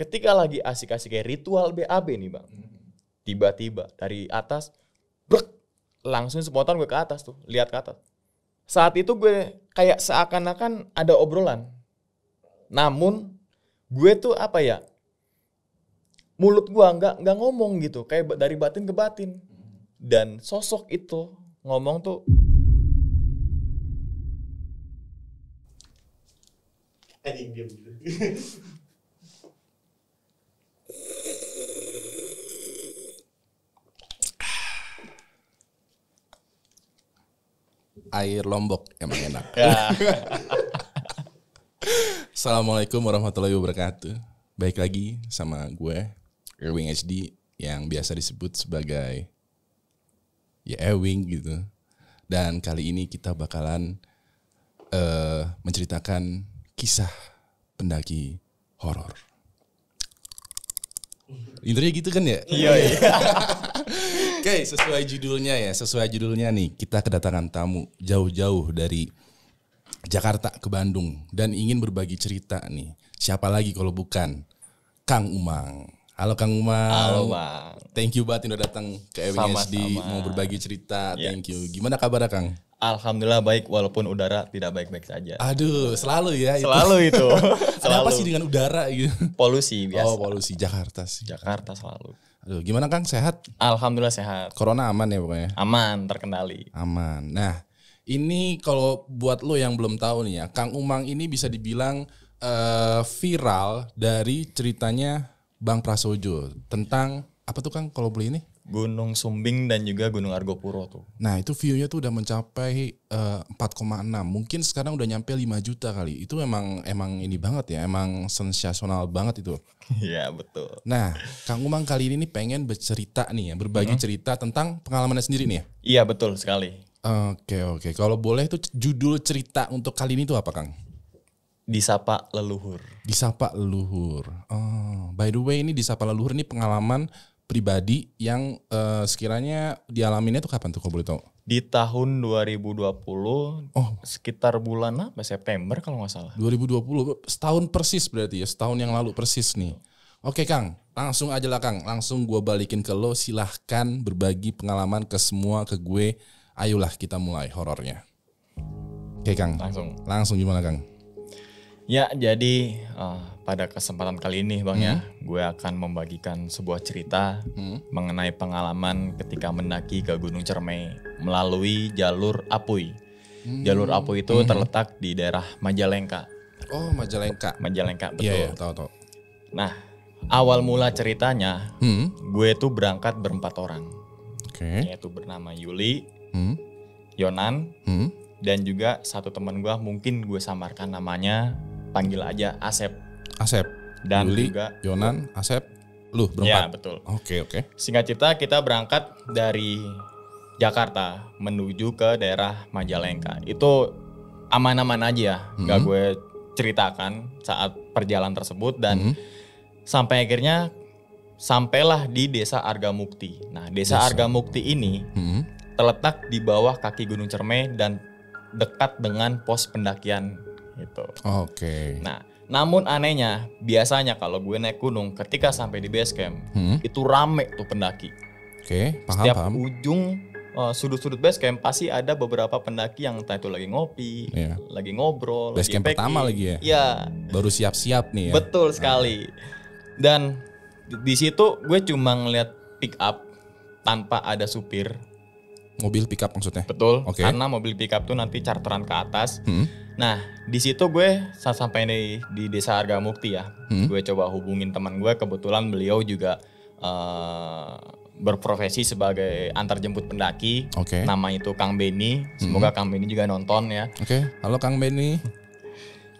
ketika lagi asik-asik kayak ritual BAB nih bang, tiba-tiba dari atas, brek, langsung spontan gue ke atas tuh, lihat ke atas. Saat itu gue kayak seakan-akan ada obrolan, namun gue tuh apa ya, mulut gue nggak ngomong gitu, kayak dari batin ke batin. Dan sosok itu ngomong tuh, anjing diam gitu. Air Lombok emang enak. ya, Assalamualaikum warahmatullahi wabarakatuh. Baik lagi sama gue Ewing HD yang biasa disebut sebagai ya Ewing gitu. Dan kali ini kita bakalan menceritakan kisah pendaki horor. Intinya gitu kan ya? iya. Oke, sesuai judulnya nih, kita kedatangan tamu jauh-jauh dari Jakarta ke Bandung dan ingin berbagi cerita nih. Siapa lagi kalau bukan Kang Umang. Halo Kang Umang. Halo bang. Thank you banget udah datang ke Ewing HD mau berbagi cerita. Yes. Thank you. Gimana kabarnya Kang? Alhamdulillah baik walaupun udara tidak baik-baik saja. Aduh, selalu ya itu. Selalu itu. Ada apa sih dengan udara gitu? Polusi biasa. Oh, polusi Jakarta sih. Jakarta selalu. Aduh, gimana Kang? Sehat? Alhamdulillah sehat. Corona aman ya pokoknya? Aman, terkendali. Aman. Nah, ini kalau buat lo yang belum tahu nih ya, Kang Umang ini bisa dibilang viral dari ceritanya Bang Prasojo tentang apa tuh Kang kalau boleh ini? Gunung Sumbing dan juga Gunung Argopuro tuh. Nah, itu view-nya tuh udah mencapai 4,6. Mungkin sekarang udah nyampe 5 juta kali. Itu emang ini banget ya, emang sensasional banget itu. Iya betul. Nah, Kang Umang kali ini nih pengen bercerita nih ya, berbagi cerita tentang pengalamannya sendiri nih ya. Iya betul sekali. Oke. Kalau boleh tuh judul cerita untuk kali ini tuh apa Kang? Disapa leluhur. Disapa leluhur. Oh, by the way ini disapa leluhur ini pengalaman pribadi yang sekiranya dialaminya tuh kapan tuh kalau boleh tahu? Di tahun 2020, sekitar bulan apa? September kalau nggak salah. 2020, setahun persis berarti ya, setahun yang lalu persis nih. Oke Kang, langsung aja lah Kang, langsung gue balikin ke lo, silahkan berbagi pengalaman ke semua, ke gue. Ayolah kita mulai horornya. Oke Kang, langsung gimana Kang? Ya jadi pada kesempatan kali ini Bang ya, gue akan membagikan sebuah cerita mengenai pengalaman ketika mendaki ke Gunung Cermai melalui jalur Apuy. Jalur Apuy itu terletak di daerah Majalengka. Oh Majalengka. Majalengka betul. Iya tahu. Nah awal mula ceritanya gue tuh berangkat berempat orang. Oke. Yaitu bernama Yuli, Yonan, dan juga satu teman gue mungkin gue samarkan namanya, panggil aja Asep. Dan Yuli, juga Yonan, Asep, lu berempat? Ya betul. Oke. Singkat cerita kita berangkat dari Jakarta menuju ke daerah Majalengka. Itu aman-aman aja ya, gak gue ceritakan saat perjalanan tersebut. Dan sampai akhirnya sampailah di Desa Argamukti. Nah Desa Argamukti ini terletak di bawah kaki Gunung Cermai dan dekat dengan pos pendakian gitu. Oke. Nah, namun anehnya biasanya kalau gue naik gunung ketika sampai di base camp itu rame tuh pendaki. Oke, paham. Setiap ujung sudut-sudut base camp pasti ada beberapa pendaki yang entah itu lagi ngopi, lagi ngobrol, base lagi camp pertama lagi ya. Iya. Baru siap-siap nih ya. Betul sekali. Dan di situ gue cuma ngeliat pick up tanpa ada supir. Mobil pick up maksudnya? Betul, Okay. Karena mobil pick up tuh nanti charteran ke atas. Nah, di situ gue saat sampai di Desa Argamukti ya, gue coba hubungin teman gue. Kebetulan beliau juga berprofesi sebagai antarjemput pendaki. Nama itu Kang Beni. Semoga Kang Beni juga nonton ya. Halo Kang Beni.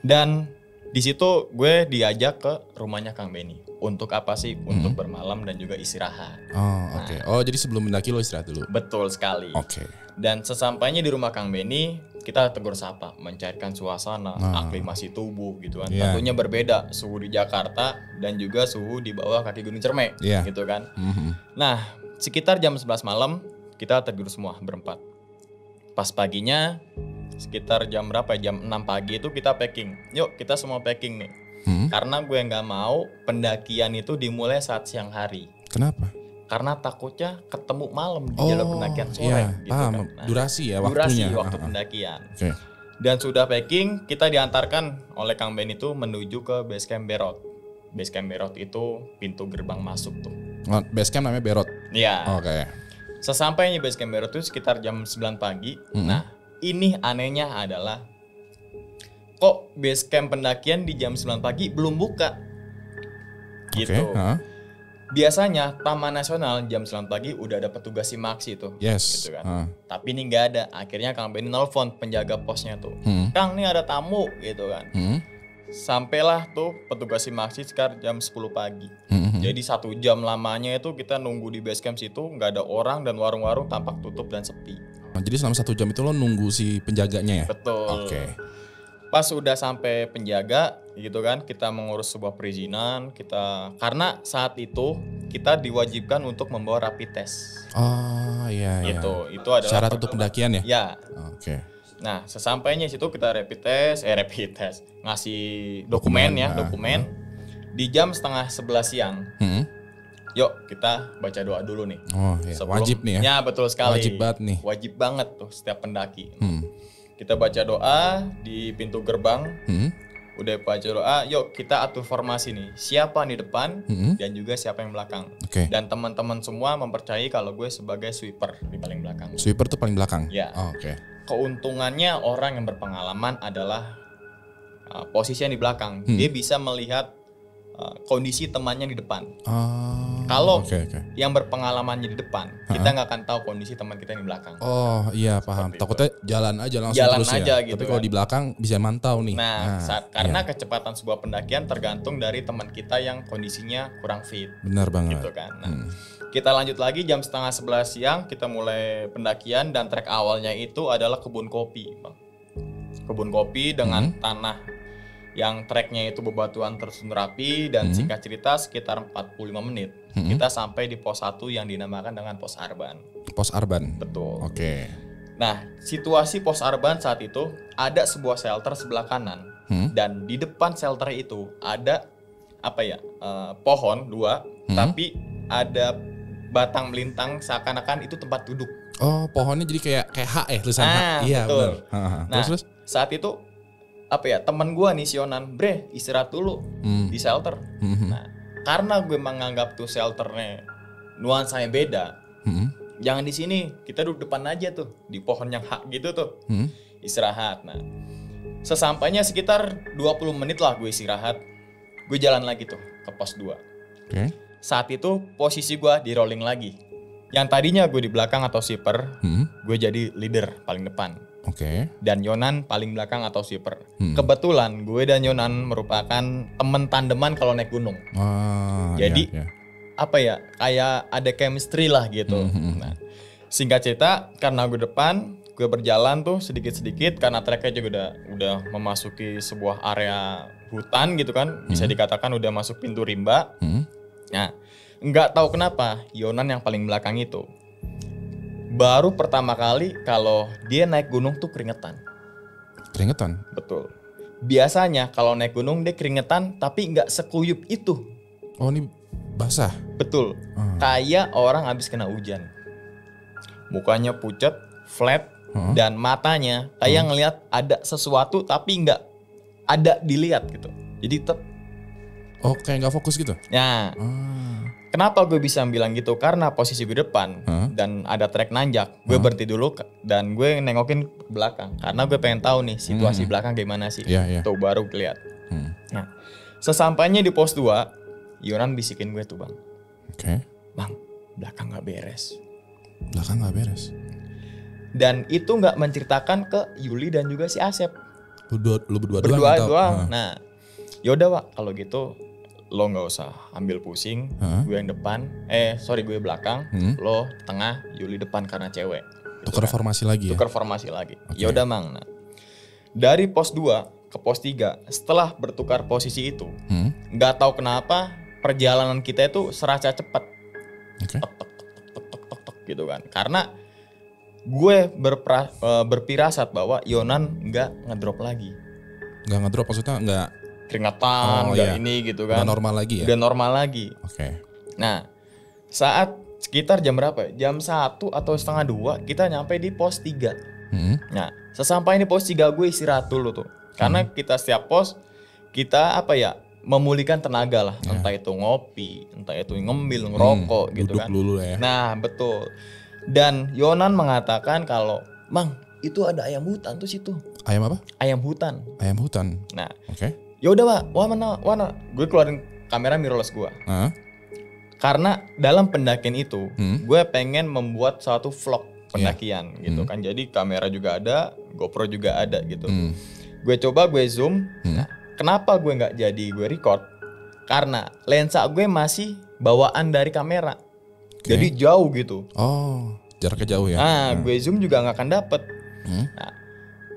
Dan di situ gue diajak ke rumahnya Kang Beni. Untuk apa sih? Untuk bermalam dan juga istirahat. Oh, jadi sebelum mendaki lo istirahat dulu? Betul sekali. Dan sesampainya di rumah Kang Beni, kita tegur sapa, mencairkan suasana, aklimasi tubuh gitu kan. Tentunya berbeda suhu di Jakarta dan juga suhu di bawah kaki Gunung Cermai gitu kan. Nah, sekitar jam 11 malam kita tegur semua berempat. Pas paginya sekitar jam berapa? Jam 6 pagi itu kita packing. Yuk kita semua packing nih. Karena gue nggak mau pendakian itu dimulai saat siang hari. Kenapa? Karena takutnya ketemu malam di jalur pendakian sore. Iya, gitu paham. kan. Nah, Durasi ya durasi waktunya. waktu pendakian. Oke. Dan sudah packing, kita diantarkan oleh Kang Ben itu menuju ke base camp Berot. Base camp Berot itu pintu gerbang masuk tuh. Oh, base camp namanya Berot. Iya. Oke. Sesampainya base camp Berot itu sekitar jam 9 pagi. Nah, ini anehnya adalah kok base camp pendakian di jam 9 pagi belum buka. Gitu. Oke, heeh. Biasanya Taman Nasional jam 9 pagi udah ada petugas simaksi tuh. Yes. Gitu kan. Heeh. Tapi ini nggak ada. Akhirnya Kang Ben nelfon penjaga posnya tuh. Kang, nih ada tamu gitu kan. Sampailah tuh petugas simaksi sekitar jam 10 pagi. Jadi 1 jam lamanya itu kita nunggu di base camp situ, nggak ada orang dan warung-warung tampak tutup dan sepi. Jadi selama 1 jam itu lo nunggu si penjaganya ya? Betul. Oke. Pas udah sampai penjaga gitu kan, kita mengurus sebuah perizinan, karena saat itu kita diwajibkan untuk membawa rapid test. Oh iya. Itu adalah syarat untuk pendakian ya? Ya. Oke. Nah, sesampainya situ kita rapid test, ngasih dokumen. Di jam setengah 11 siang. Yuk kita baca doa dulu nih. Oh iya. Wajib nih ya? Ya betul sekali. Wajib banget nih. Wajib banget tuh setiap pendaki. Kita baca doa di pintu gerbang. Udah baca doa, yuk kita atur formasi nih. Siapa di depan dan juga siapa yang belakang. Oke. Dan teman-teman semua mempercayai kalau gue sebagai sweeper di paling belakang. Sweeper tuh paling belakang? Ya. Oh, oke. Keuntungannya orang yang berpengalaman adalah posisi yang di belakang. Dia bisa melihat kondisi temannya di depan. Kalau yang berpengalamannya di depan, kita nggak akan tahu kondisi teman kita yang di belakang. Oh iya paham. Takutnya jalan aja langsung Jalan terus aja ya. gitu Tapi kalau kan. di belakang bisa mantau nih. Karena kecepatan sebuah pendakian tergantung dari teman kita yang kondisinya kurang fit. Benar banget. Gitu kan. Nah, kita lanjut lagi jam setengah 11 siang kita mulai pendakian dan trek awalnya itu adalah kebun kopi, Bang. Kebun kopi dengan tanah yang treknya itu bebatuan tersusun rapi dan singkat cerita sekitar 45 menit kita sampai di pos 1 yang dinamakan dengan pos Arban. Pos Arban. Betul. Oke. Nah, situasi pos Arban saat itu ada sebuah shelter sebelah kanan dan di depan shelter itu ada pohon 2 tapi ada batang melintang seakan-akan itu tempat duduk. Oh, pohonnya jadi kayak H ya tulisan H. Iya, betul. benar. Nah, Terus saat itu teman gue nih Sionan, bre istirahat dulu di shelter. Nah, karena gue menganggap tuh shelternya nuansanya beda, jangan di sini, kita duduk depan aja tuh di pohon yang hak gitu tuh, istirahat. Nah, sesampainya sekitar 20 menit lah gue istirahat, gue jalan lagi tuh ke pos 2. Oke. Saat itu posisi gue di rolling lagi. Yang tadinya gue di belakang atau shipper, gue jadi leader paling depan. Oke. Dan Yonan paling belakang atau sweeper. Kebetulan gue dan Yonan merupakan temen tandeman kalau naik gunung. Jadi kayak ada chemistry lah gitu. Nah, singkat cerita karena gue depan, gue berjalan tuh sedikit-sedikit karena treknya juga udah memasuki sebuah area hutan gitu kan. Bisa dikatakan udah masuk pintu rimba. Nah, nggak tahu kenapa Yonan yang paling belakang itu baru pertama kali kalau dia naik gunung tuh keringetan. Keringetan? Betul. Biasanya kalau naik gunung dia keringetan tapi nggak sekuyup itu. Oh ini basah? Betul. Kayak orang habis kena hujan. Mukanya pucat, flat, dan matanya kayak ngelihat ada sesuatu tapi nggak ada dilihat gitu. Jadi kayak nggak fokus gitu? Ya. Kenapa gue bisa bilang gitu? Karena posisi gue depan dan ada trek nanjak. Gue berhenti dulu dan gue nengokin ke belakang. Karena gue pengen tahu nih situasi belakang gimana sih. Tuh baru lihat. Nah, sesampainya di pos 2, Yonan bisikin gue tuh bang. Oke. Bang, belakang gak beres. Belakang gak beres? Dan itu gak menceritakan ke Yuli dan juga si Asep. Lu berdua doang. Nah, yaudah Wak, kalau gitu lo nggak usah ambil pusing, gue yang depan, gue belakang, lo tengah, Yuli depan karena cewek. Tukar formasi lagi ya? Tukar formasi lagi. Ya udah mang. Nah, dari pos 2 ke pos 3, setelah bertukar posisi itu, nggak tahu kenapa perjalanan kita itu serasa cepat. Tek gitu kan. Karena gue berpirasat bahwa Yonan nggak ngedrop lagi. Nggak ngedrop maksudnya nggak keringatan, nggak iya. ini gitu kan. Udah normal lagi ya? Udah normal lagi. Oke. Nah, saat sekitar jam berapa ya? Jam 1 atau setengah 2 kita nyampe di pos 3. Nah, sesampai di pos 3 gue istirahat dulu tuh. Karena kita setiap pos, kita apa ya, memulihkan tenaga lah. Entah itu ngopi, entah itu ngemil, ngerokok gitu Duduk kan. dulu ya. Nah, betul. Dan Yonan mengatakan kalau, Mang, itu ada ayam hutan tuh situ. Ayam apa? Ayam hutan. Ayam hutan. Nah, Oke. ya udah Pak, mana? Gue keluarin kamera mirrorless gue. Hah? Karena dalam pendakian itu, gue pengen membuat suatu vlog pendakian gitu kan. Jadi kamera juga ada, GoPro juga ada gitu. Gue coba gue zoom. Nah, kenapa gue nggak jadi gue record? Karena lensa gue masih bawaan dari kamera. Jadi jauh gitu. Oh, jaraknya jauh ya. Gue zoom juga nggak akan dapet. Nah,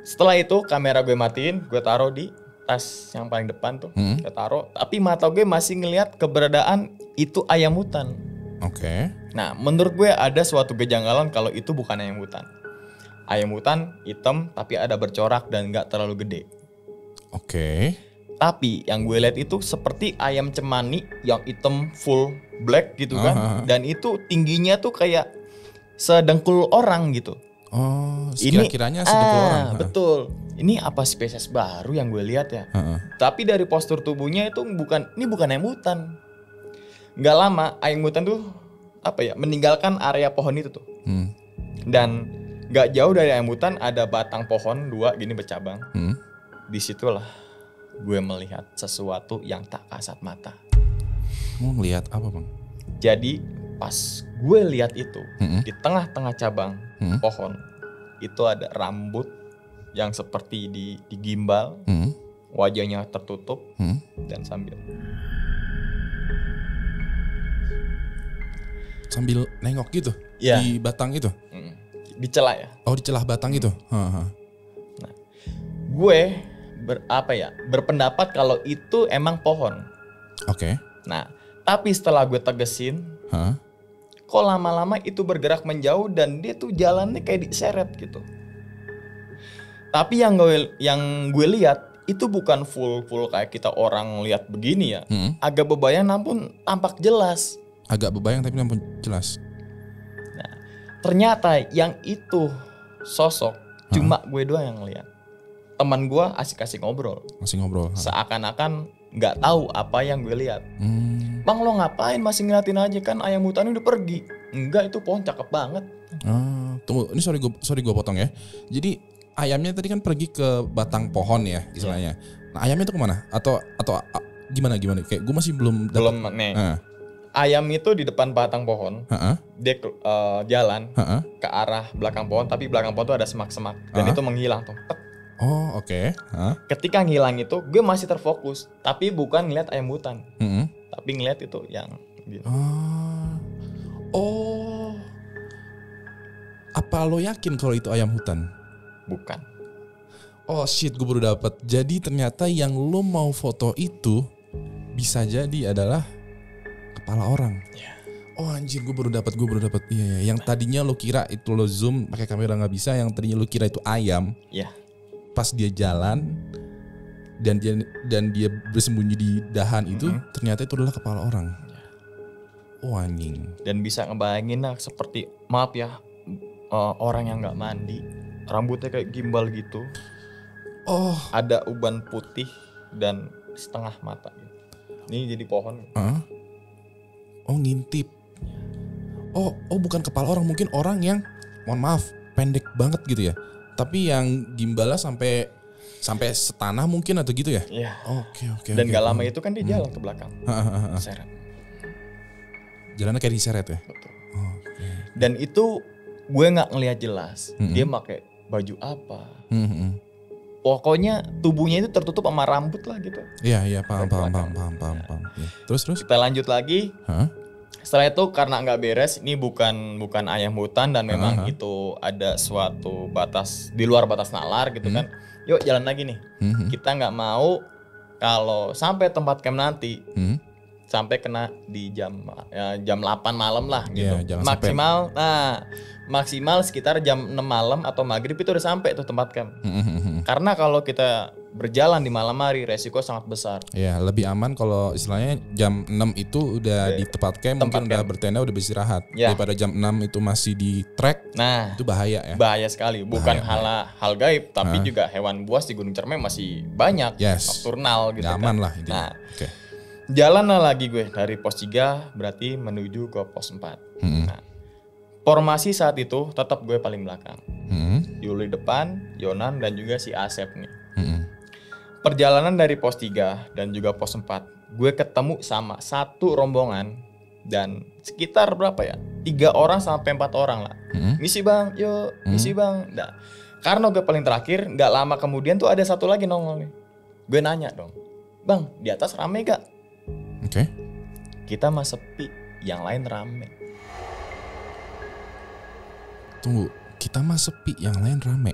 setelah itu kamera gue matiin, gue taruh di tas yang paling depan tuh. Gue taruh, tapi mata gue masih ngelihat keberadaan itu ayam hutan. Oke. Nah, menurut gue ada suatu kejanggalan kalau itu bukan ayam hutan. Ayam hutan hitam tapi ada bercorak dan nggak terlalu gede. Oke. Tapi yang gue lihat itu seperti ayam cemani yang hitam full black gitu kan. Dan itu tingginya tuh kayak sedengkul orang gitu. Oh, Ini kiranya sedengkul orang. Betul. Ini apa spesies baru yang gue lihat ya? Tapi dari postur tubuhnya itu bukan ayam hutan. Nggak lama ayam hutan tuh apa ya, meninggalkan area pohon itu tuh. Dan nggak jauh dari ayam hutan ada batang pohon 2 gini bercabang. Disitulah gue melihat sesuatu yang tak kasat mata. Mau ngelihat apa bang? Jadi pas gue lihat itu di tengah-tengah cabang pohon itu ada rambut yang seperti digimbal, wajahnya tertutup dan sambil nengok gitu Iya. di batang itu. dicela ya. Oh, di celah batang itu. Gue berpendapat kalau itu emang pohon. Oke. Nah, tapi setelah gue tegesin, kok lama-lama itu bergerak menjauh dan dia tuh jalannya kayak diseret gitu. Tapi yang gue lihat itu bukan full kayak kita orang lihat begini ya. Agak bebayang namun tampak jelas. Agak bebayang tapi nampun jelas. Nah, ternyata yang itu sosok cuma gue doang yang lihat. Teman gue asik-asik ngobrol. Masih ngobrol. Seakan-akan nggak tahu apa yang gue lihat. Bang, lo ngapain masih ngeliatin aja, kan ayam hutan udah pergi. Enggak, itu pohon cakep banget. Tunggu, ini sorry gue potong ya. Jadi ayamnya tadi kan pergi ke batang pohon ya istilahnya. Nah, ayamnya itu kemana? Atau gimana? Kayak gue masih belum nih. Ayam itu di depan batang pohon. Dia jalan ke arah belakang pohon, tapi belakang pohon tuh ada semak-semak dan itu menghilang tuh. Oh, oke. Ketika ngilang itu, gue masih terfokus, tapi bukan ngeliat ayam hutan, tapi ngeliat itu yang gitu. Oh, apa lo yakin kalau itu ayam hutan? Bukan. Oh shit, gue baru dapet. Jadi ternyata yang lo mau foto itu bisa jadi adalah kepala orang. Oh anjir, gue baru dapat. Iya. Yang tadinya lo kira itu lo zoom pakai kamera nggak bisa, yang tadinya lo kira itu ayam. Iya. Pas dia jalan dan dia bersembunyi di dahan itu, ternyata itu adalah kepala orang. Oh anjing. Dan bisa ngebayangin lah seperti, maaf ya, orang yang nggak mandi, rambutnya kayak gimbal gitu. Oh. Ada uban putih dan setengah mata gitu. Ini jadi pohon. Oh ngintip. Oh bukan kepala orang, mungkin orang yang, mohon maaf, pendek banget gitu ya. Tapi yang gimbalnya sampai setanah mungkin atau gitu ya? Iya. Oke. Dan gak lama itu kan dia jalan ke belakang. Seret. Jalannya kayak diseret ya? Betul. Dan itu gue gak ngelihat jelas. Dia pakai baju apa. Pokoknya tubuhnya itu tertutup sama rambut lah gitu. Iya, paham. Ya. Terus? Kita lanjut lagi. Setelah itu karena nggak beres, ini bukan ayam hutan dan memang itu ada suatu batas di luar batas nalar gitu kan. Yuk jalan lagi nih. Kita nggak mau kalau sampai tempat camp nanti sampai kena di jam 8 malam lah gitu. Maksimal maksimal sekitar jam 6 malam atau maghrib itu udah sampai tuh tempat camp. Karena kalau kita berjalan di malam hari resiko sangat besar. Ya, lebih aman kalau istilahnya jam 6 itu udah di tempat camp, mungkin udah bertenda, udah beristirahat. Ya. Daripada jam 6 itu masih di trek, Nah, itu bahaya ya. bahaya sekali. Bukan hal gaib, tapi juga hewan buas di Gunung Cermai masih banyak, Yes. nokturnal gitu Nggak aman lah intinya. Nah, Oke. jalan lah lagi gue dari pos 3 berarti menuju ke pos 4. Nah, formasi saat itu tetap gue paling belakang. Yuli depan, Yonan dan juga si Asep nih. Perjalanan dari pos 3 dan juga pos 4, gue ketemu sama satu rombongan dan sekitar berapa ya? 3 orang sampai 4 orang lah. Misi bang, yuk, misi bang. Nah, karena gue paling terakhir, nggak lama kemudian tuh ada satu lagi nongol nih. Gue nanya dong, bang, di atas rame gak? Oke. Kita mah sepi, yang lain rame. Tunggu, kita mah sepi, yang lain rame.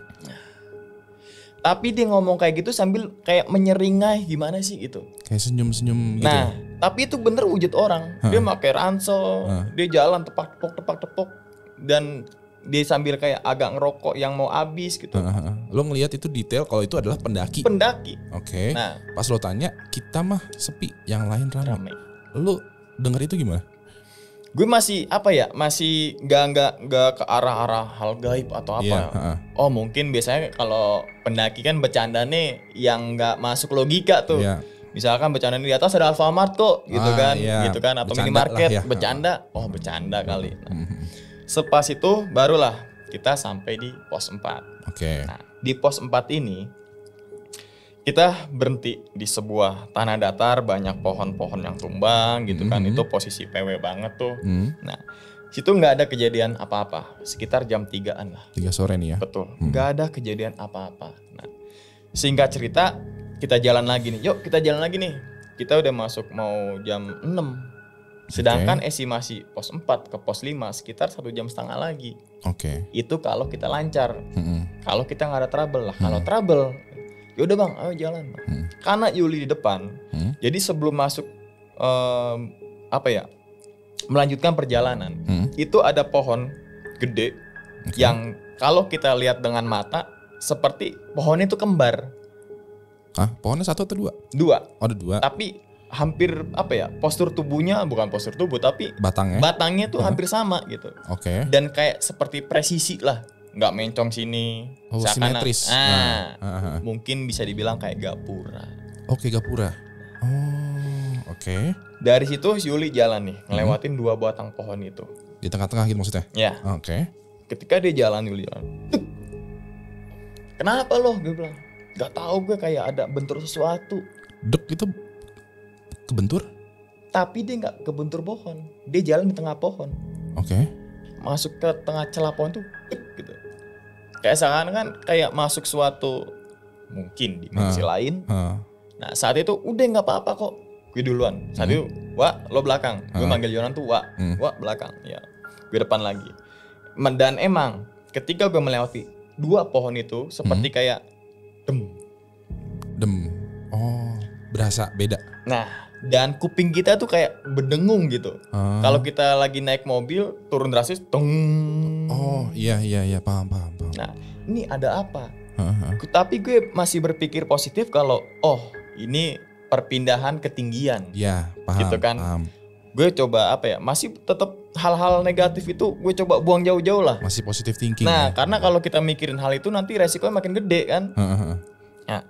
Tapi dia ngomong kayak gitu sambil kayak menyeringai gimana sih gitu. Kayak senyum-senyum gitu. Nah, tapi itu bener wujud orang. Dia pakai ransel, dia jalan tepak-tepok dan dia sambil kayak agak ngerokok yang mau habis gitu. Lo ngelihat itu detail kalau itu adalah pendaki. Pendaki. Oke. Nah, Pas lo tanya, kita mah sepi, yang lain rame. rame. Lo denger itu gimana? Gue masih masih nggak ke arah hal gaib atau apa. Iya, Oh mungkin biasanya kalau pendaki kan bercanda nih yang nggak masuk logika tuh. Iya. Misalkan bercanda di atas ada Alfamart kok, gitu kan, iya. gitu kan, atau Bercanda minimarket, lah ya. bercanda. Oh bercanda kali. Nah, sepas itu barulah kita sampai di pos 4. Oke. Nah, di pos 4 ini kita berhenti di sebuah tanah datar, banyak pohon-pohon yang tumbang gitu kan. Itu posisi PW banget tuh. Nah, situ nggak ada kejadian apa-apa. Sekitar jam 3-an lah. 3 sore nih ya. Betul. Nggak ada kejadian apa-apa. Nah, singkat cerita, kita jalan lagi nih. Yuk kita jalan lagi nih. Kita udah masuk mau jam 6. Sedangkan estimasi pos 4 ke pos 5 sekitar 1,5 jam lagi. Oke. Itu kalau kita lancar. Kalau kita nggak ada trouble lah. Kalau trouble, ya udah bang, ayo jalan. Karena Yuli di depan, jadi sebelum masuk melanjutkan perjalanan, itu ada pohon gede yang kalau kita lihat dengan mata seperti pohonnya itu kembar. Pohonnya 1 atau 2? 2. Oh, ada 2. Tapi hampir postur tubuhnya bukan postur tubuh tapi batangnya tuh hampir sama gitu. Oke. Dan kayak seperti presisi lah. Nggak mencong sini. Oh, simetris. Mungkin bisa dibilang kayak gapura. Oke, gapura. Oh, oke. Dari situ Yuli jalan nih, ngelewatin 2 batang pohon itu. Di tengah-tengah gitu maksudnya? Ya. Oke. Ketika dia jalan, Yuli jalan. Tuk. Kenapa lo? Gue bilang. Gak tahu gue kayak ada bentur sesuatu. Dek itu kebentur? Tapi dia nggak kebentur pohon. Dia jalan di tengah pohon. Oke. Masuk ke tengah celah pohon tuh, tuk, gitu. Kayak seakan kan kayak masuk suatu mungkin dimensi lain. Nah saat itu udah nggak apa-apa kok. Gue duluan. Saat itu, Wak lo belakang. Gue manggil Yonan tuh Wak belakang. Ya, gue depan lagi. Dan emang ketika gue melewati 2 pohon itu seperti kayak dem. Oh, berasa beda. Nah, dan kuping kita tuh kayak berdengung gitu. Kalau kita lagi naik mobil turun drastis, tong. Oh, iya, paham. Nah, ini ada apa? Tapi gue masih berpikir positif kalau ini perpindahan ketinggian. Iya, paham. Gitu kan. Paham. Gue coba masih tetap hal-hal negatif itu gue coba buang jauh-jauh lah. Masih positive thinking. Nah, ya? karena kalau kita mikirin hal itu nanti resikonya makin gede kan. Nah,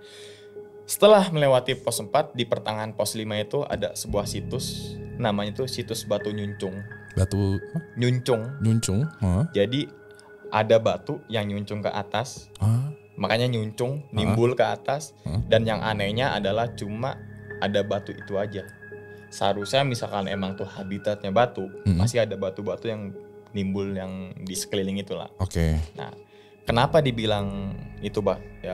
setelah melewati pos 4 di pertengahan pos 5 itu ada sebuah situs namanya tuh situs Batu Nyuncung. Batu Nyuncung. Jadi ada batu yang nyuncung ke atas. Makanya nyuncung nimbul ke atas dan yang anehnya adalah cuma ada batu itu aja. Seharusnya misalkan emang tuh habitatnya batu, pasti ada batu-batu yang nimbul yang di sekeliling itulah. Oke. Nah, kenapa dibilang itu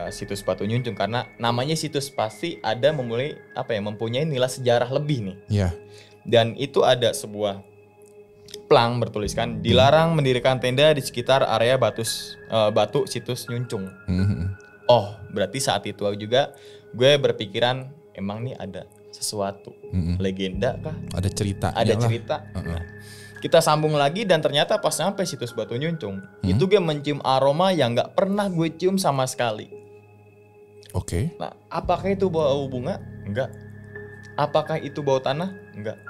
situs Batu Nyuncung? Karena namanya situs pasti ada mempunyai nilai sejarah lebih nih. Iya. Dan itu ada sebuah plang bertuliskan dilarang mendirikan tenda di sekitar area batu situs Nyuncung. Oh, berarti saat itu juga gue berpikiran emang nih ada sesuatu legenda kah? Ada cerita. Ada cerita. Nah, kita sambung lagi dan ternyata pas sampai situs Batu Nyuncung itu gue mencium aroma yang nggak pernah gue cium sama sekali. Oke. Nah, apakah itu bau bunga? Enggak. Apakah itu bau tanah? Enggak.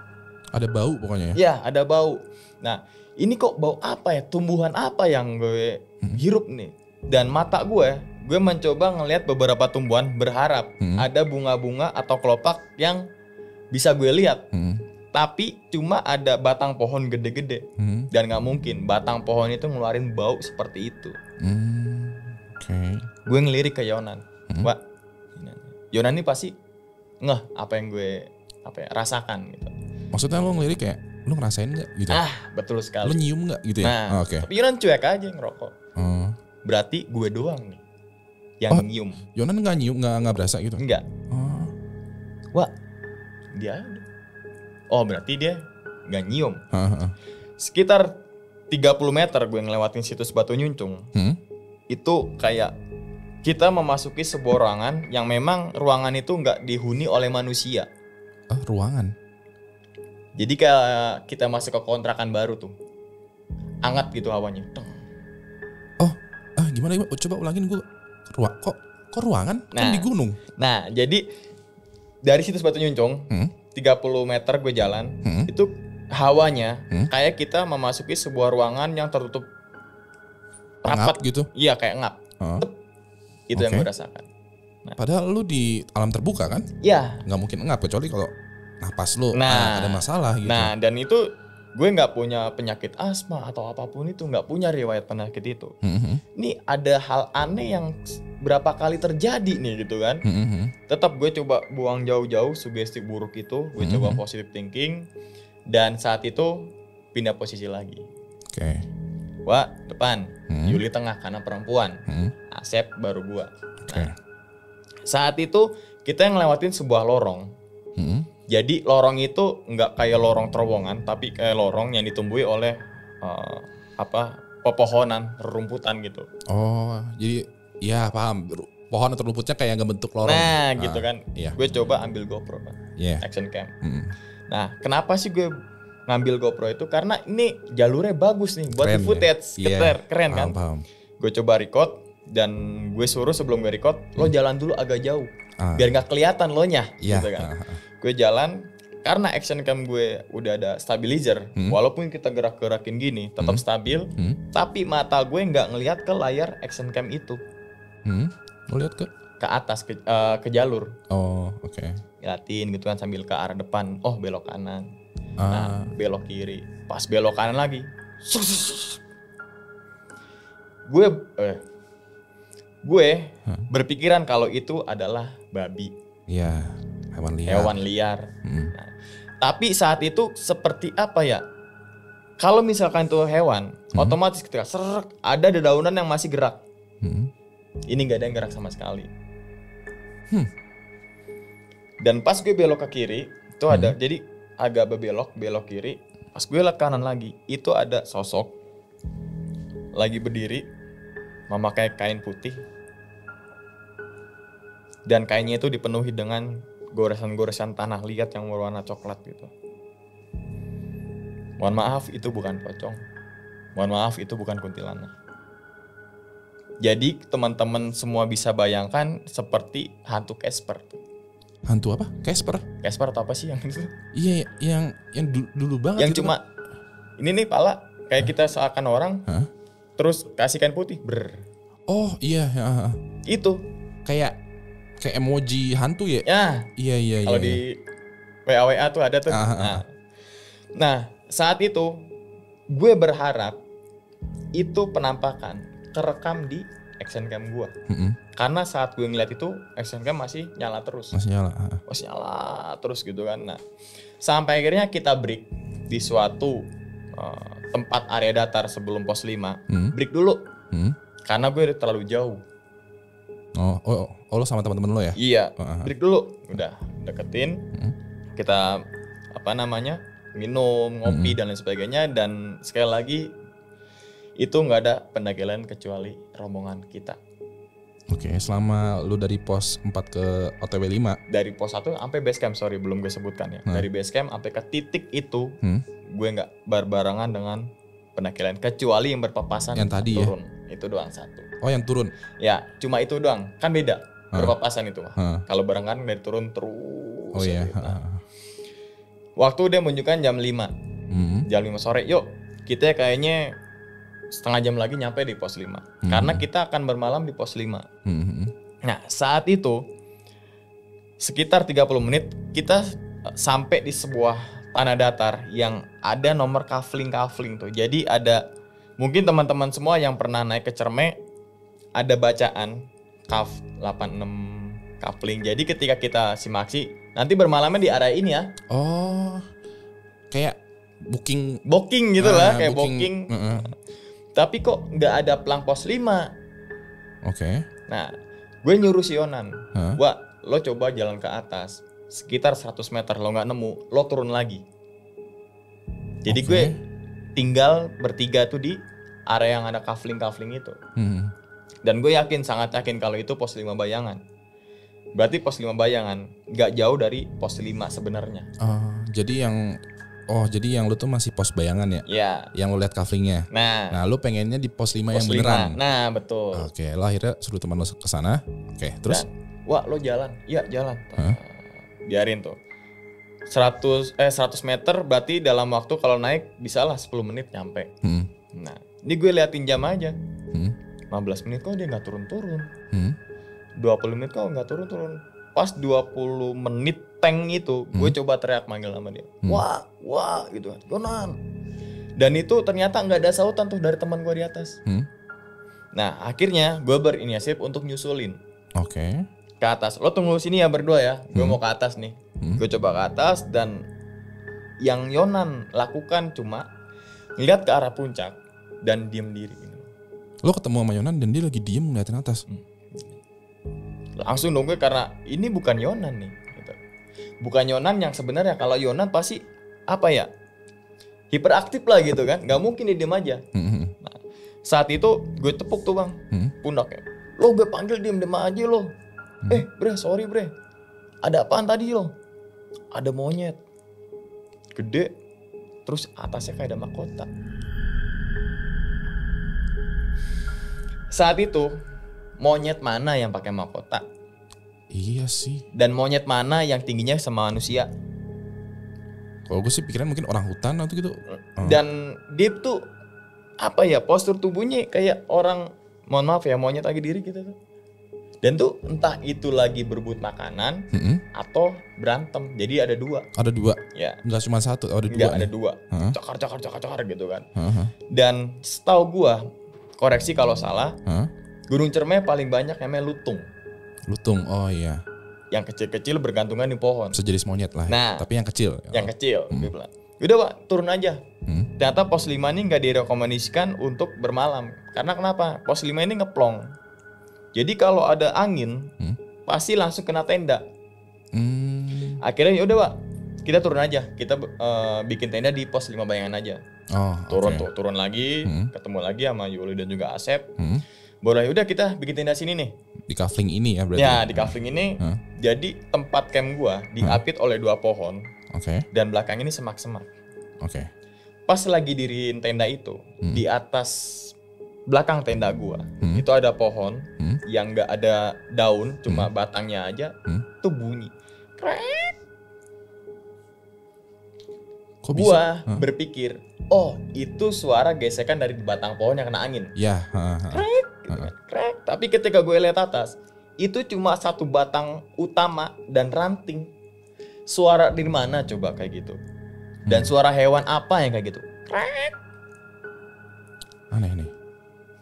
Ada bau pokoknya ya. Ya, ada bau. Nah, ini kok bau apa ya? Tumbuhan apa yang gue hirup nih? Dan mata gue mencoba ngelihat beberapa tumbuhan, berharap ada bunga-bunga atau kelopak yang bisa gue lihat. Tapi cuma ada batang pohon gede-gede. Dan gak mungkin batang pohon itu ngeluarin bau seperti itu. Oke. Gue ngelirik ke Yonan. Wah, Yonan ini pasti ngeh apa yang gue rasakan gitu. Maksudnya lo ngelirik kayak lo ngerasain nggak gitu? Betul sekali. Lo nyium nggak gitu ya? Nah, Oke. tapi Yonan cuek aja ngerokok. Oh. Berarti gue doang nih yang nyium. Yonan nggak nyium, nggak berasa gitu? Enggak. Oh. Wah, dia ada. Oh, berarti dia nggak nyium. Sekitar 30 meter gue ngelewatin situs Batu Nyuncung. Itu kayak kita memasuki sebuah ruangan yang memang ruangan itu nggak dihuni oleh manusia. Ruangan? Jadi kayak kita masuk ke kontrakan baru tuh. Hangat gitu hawanya. Gimana? Coba ulangin gue. Kok ruangan? Kan di gunung. Nah, jadi dari situs Batu Nyuncung 30 meter gue jalan, itu hawanya kayak kita memasuki sebuah ruangan yang tertutup rapat gitu. Iya, kayak ngap. Itu yang gue rasakan. Nah. Padahal lu di alam terbuka kan? Iya. Nggak mungkin ngap kecuali kalau napas lu ada masalah gitu. Nah, dan itu gue nggak punya penyakit asma atau apapun itu, nggak punya riwayat penyakit itu. Ini ada hal aneh yang berapa kali terjadi nih gitu kan. Tetap gue coba buang jauh-jauh sugesti buruk itu, gue coba positive thinking, dan saat itu pindah posisi lagi. Oke. Wah, depan, Yuli tengah karena perempuan, Asep baru gua. Nah, saat itu kita yang ngelewatin sebuah lorong. Jadi lorong itu nggak kayak lorong terowongan, tapi kayak lorong yang ditumbuhi oleh pepohonan, rerumputan gitu. Oh, jadi ya paham. Pohon atau rumputnya kayak nggak bentuk lorong. Nah, gitu kan. Iya. Gue coba ambil GoPro, action cam. Nah, kenapa sih gue ngambil GoPro itu? Karena ini jalurnya bagus nih buat di footage, keren kan? Paham. Gue coba record dan gue suruh sebelum gue record, lo jalan dulu agak jauh, biar nggak kelihatan lo nya, gitu kan? Gue jalan karena action cam gue udah ada stabilizer, walaupun kita gerak-gerakin gini tetap stabil, tapi mata gue nggak ngelihat ke layar action cam itu. Lo lihat ke atas ke jalur. Oh, oke. Liatin gitu kan sambil ke arah depan. Oh, belok kanan. Nah, belok kiri. Pas belok kanan lagi. Gue berpikiran kalau itu adalah babi. Iya, hewan liar. Hewan liar. Nah, tapi saat itu seperti apa ya? Kalau misalkan itu hewan, otomatis ketika serek ada dedaunan yang masih gerak. Ini gak ada yang gerak sama sekali. Dan pas gue belok ke kiri, itu ada, jadi agak belok kiri. Pas gue liat kanan lagi, itu ada sosok lagi berdiri, memakai kain putih. Dan kainnya itu dipenuhi dengan goresan-goresan tanah liat yang berwarna coklat gitu. Mohon maaf, itu bukan pocong. Mohon maaf, itu bukan kuntilanak. Jadi teman-teman semua bisa bayangkan seperti hantu Casper. Hantu apa? Casper? Casper atau apa sih yang itu? Iya, yang dulu banget. Yang cuma ini nih pala kayak kita seakan orang. Terus kasih kain putih. Oh iya. Itu kayak emoji hantu ya? Iya. Kalau di WA tuh ada tuh. Nah, saat itu gue berharap itu penampakan kerekam di action cam gue. Karena saat gue ngeliat itu action cam masih nyala terus. Masih nyala terus gitu kan. Nah, sampai akhirnya kita break di suatu tempat area datar sebelum pos 5. Break dulu. Karena gue udah terlalu jauh. Oh, lo sama teman-teman lo ya? Iya. Break dulu. Udah deketin. Kita minum, ngopi dan lain sebagainya, dan sekali lagi itu nggak ada pendakilan kecuali rombongan kita. Oke, selama lu dari pos 4 ke OTW 5? Dari pos 1 sampai base camp, sorry belum gue sebutkan ya. Dari base camp sampai ke titik itu, gue nggak berbarengan dengan pendakilan kecuali yang berpapasan yang tadi turun. Ya? Itu doang satu. Oh, yang turun? Ya, cuma itu doang. Kan beda. berpapasan itu. Kalau barengan dari turun terus. Oh iya. Waktu dia menunjukkan jam 5. Jam 5 sore, yuk kita kayaknya setengah jam lagi nyampe di pos 5. Karena kita akan bermalam di pos 5. Nah saat itu sekitar 30 menit kita sampai di sebuah tanah datar yang ada nomor kafling tuh. Jadi ada, mungkin teman-teman semua yang pernah naik ke Cerme ada bacaan kaf 86 kafling. Jadi ketika kita simaksi nanti bermalamnya di area ini ya. Oh, kayak booking gitu lah, kayak booking. Tapi kok nggak ada pelang pos 5. Oke. Nah, gue nyuruh si Yonan, Wah, lo coba jalan ke atas sekitar 100 meter, lo nggak nemu, lo turun lagi. Jadi gue tinggal bertiga tuh di area yang ada kafling itu. Dan gue sangat yakin kalau itu pos 5 bayangan. Berarti pos 5 bayangan nggak jauh dari pos 5 sebenarnya. Jadi yang lu tuh masih pos bayangan ya? Iya. Yang lu lihat kaflingnya. Nah, lu pengennya di pos 5 pos yang beneran. 5. Nah, betul. Oke, lo akhirnya suruh teman lo ke sana. Oke, terus? Wah, lo jalan. Iya, jalan. Biarin tuh. 100 meter berarti dalam waktu kalau naik bisa lah 10 menit nyampe. Nah, ini gue liatin jam aja. 15 menit kok dia nggak turun-turun. 20 menit kok nggak turun-turun. Pas 20 menit tank itu, gue coba teriak manggil nama dia. Wah gitu kan. Yonan. Dan itu ternyata nggak ada sautan tuh dari teman gue di atas. Nah, akhirnya gue berinisiatif untuk nyusulin. Oke. Ke atas. Lo tunggu sini ya berdua ya. Gue mau ke atas nih. Gue coba ke atas dan yang Yonan lakukan cuma ngeliat ke arah puncak dan diem diri. Lo ketemu sama Yonan dan dia lagi diem ngeliatin atas. Langsung dong gue, karena ini bukan Yonan nih gitu. Bukan Yonan yang sebenarnya. Kalau Yonan pasti hiperaktif lah gitu kan, nggak mungkin dia diem aja. Nah, saat itu gue tepuk tuh bang pundaknya. Lo gue panggil diem aja lo. Bre, sorry bre, ada apaan tadi lo? Ada monyet gede, terus atasnya kayak ada mahkota. Saat itu monyet mana yang pakai mahkota? Iya sih. Dan monyet mana yang tingginya sama manusia? Kalau gue sih pikiran mungkin orang hutan atau gitu. Dan dia tuh postur tubuhnya kayak orang, mohon maaf ya, monyet lagi diri gitu tuh. Dan tuh entah itu lagi berebut makanan atau berantem. Jadi ada dua. Ada dua? Ya. Enggak cuma satu, ada dua. Enggak, ada dua. Cakar gitu kan. Dan setahu gua, koreksi kalau salah, Gunung Cermai paling banyak namanya lutung. Lutung, oh iya. Yang kecil-kecil bergantungan di pohon. Sejenis monyet lah. Nah, tapi yang kecil. Yang kecil. Gue bilang, udah Pak, turun aja. Ternyata pos 5 ini gak direkomendasikan untuk bermalam. Karena kenapa? Pos 5 ini ngeplong. Jadi kalau ada angin, pasti langsung kena tenda. Akhirnya yaudah Pak, kita turun aja. Kita bikin tenda di pos 5 bayangan aja. Turun lagi, ketemu lagi sama Yuli dan juga Asep. Boleh, udah kita bikin tenda sini nih. Di kafling ini ya berarti? Ya, di kafling ini. Jadi tempat camp gua diapit oleh 2 pohon. Dan belakang ini semak-semak. Pas lagi diriin tenda itu, di atas belakang tenda gua, itu ada pohon yang gak ada daun, cuma batangnya aja, tuh bunyi. Krek. Kok bisa? Gua berpikir, itu suara gesekan dari batang pohon yang kena angin. Ya. Krek, gitu kan. Krek. Tapi ketika gue lihat atas, itu cuma satu batang utama dan ranting. Suara dari mana coba kayak gitu? Dan suara hewan apa yang kayak gitu? Krek. Aneh nih.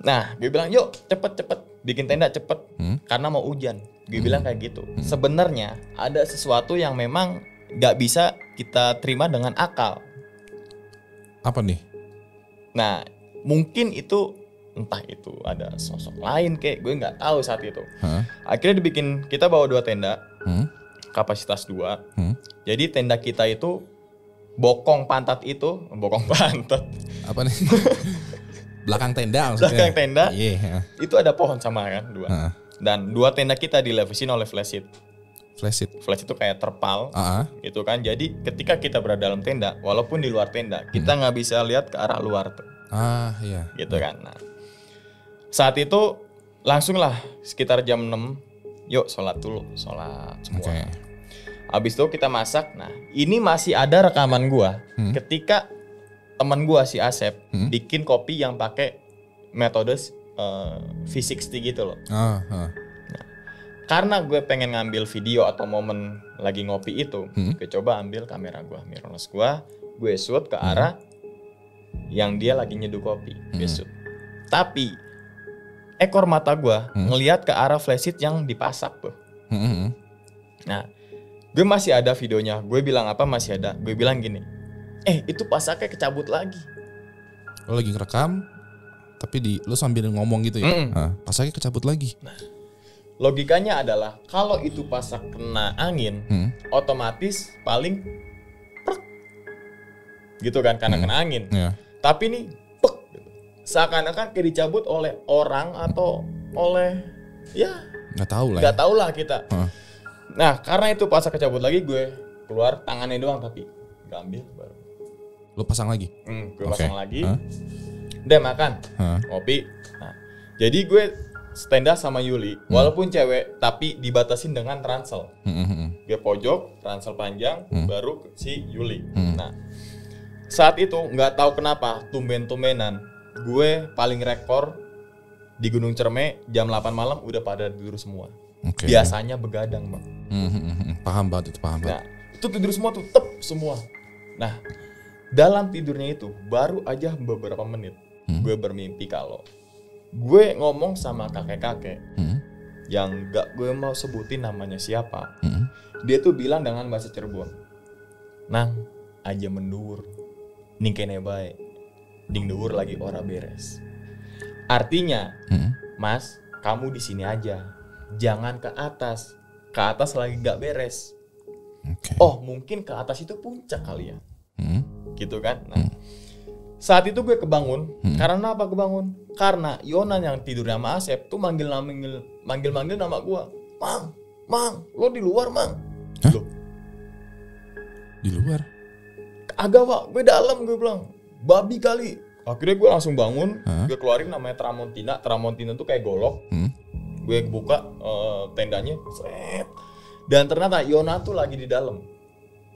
Nah, gue bilang, yuk cepet bikin tenda cepet, karena mau hujan. Gue bilang kayak gitu. Sebenarnya ada sesuatu yang memang gak bisa kita terima dengan akal. Apa nih? Nah, mungkin itu, entah itu ada sosok lain kayak, gue nggak tahu saat itu. Akhirnya kita bawa 2 tenda, kapasitas 2. Jadi tenda kita itu bokong pantat. Apa nih? Belakang tenda maksudnya? Belakang tenda, itu ada pohon sama kan 2. Dan 2 tenda kita dilevesin oleh flash sheet. Flash itu kayak terpal, gitu kan. Jadi ketika kita berada dalam tenda, walaupun di luar tenda, kita nggak bisa lihat ke arah luar tuh. Gitu kan. Nah, saat itu langsung lah sekitar jam 6 yuk sholat dulu, sholat semua. Oke. Habis itu kita masak. Nah, ini masih ada rekaman gua ketika teman gua si Asep bikin kopi yang pakai metode V60 gitu loh. Karena gue pengen ngambil video atau momen lagi ngopi itu, gue coba ambil kamera gue, mirrorless gue shoot ke arah yang dia lagi nyeduh kopi, gue shoot. Tapi ekor mata gue ngelihat ke arah flashlight yang dipasak tuh. Nah, gue masih ada videonya. Gue bilang apa masih ada? Gue bilang gini, itu pasaknya kecabut lagi. Lo lagi ngerekam, tapi lo sambil ngomong gitu ya? Pasaknya kecabut lagi. Nah, logikanya adalah kalau itu pasak kena angin, otomatis paling prek, gitu kan, karena kena angin. Tapi ini pek, gitu. Seakan-akan kayak dicabut oleh orang atau oleh nggak tahu lah kita. Nah, karena itu pasak kecabut lagi, gue keluar tangannya doang tapi gak ambil baru. Lo pasang lagi? Gue pasang lagi. Udah makan, ngopi. Nah, jadi gue stand up sama Yuli, walaupun cewek tapi dibatasin dengan ransel. Gue pojok, ransel panjang, baru si Yuli. Nah, saat itu nggak tahu kenapa tumben-tumbenan gue paling rekor di Gunung Cerme jam 8 malam udah pada tidur semua. Biasanya begadang, Bang. Paham banget itu, paham banget. Nah, itu tidur semua tuh, semua. Nah, dalam tidurnya itu baru aja beberapa menit gue bermimpi kalau gue ngomong sama kakek-kakek yang gak gue mau sebutin namanya siapa. Dia tuh bilang dengan bahasa Cirebon, "Nang, aja mendur, ning kene bae, ding dhuwur lagi ora beres." Artinya, Mas, kamu di sini aja, jangan ke atas. Ke atas lagi gak beres. Oh, mungkin ke atas itu puncak kali ya. Gitu kan? Nah, saat itu gue kebangun. Karena apa kebangun? Karena Yonan yang tidurnya sama Asep tuh manggil nama gue. Mang, lo di luar, Mang. Loh. Di luar? Agak, Pak, gue dalam, gue bilang. Babi kali. Akhirnya gue langsung bangun. Gue keluarin namanya Tramontina. Tramontina tuh kayak golok. Gue buka tendanya. Sret. Dan ternyata Yonan tuh lagi di dalam.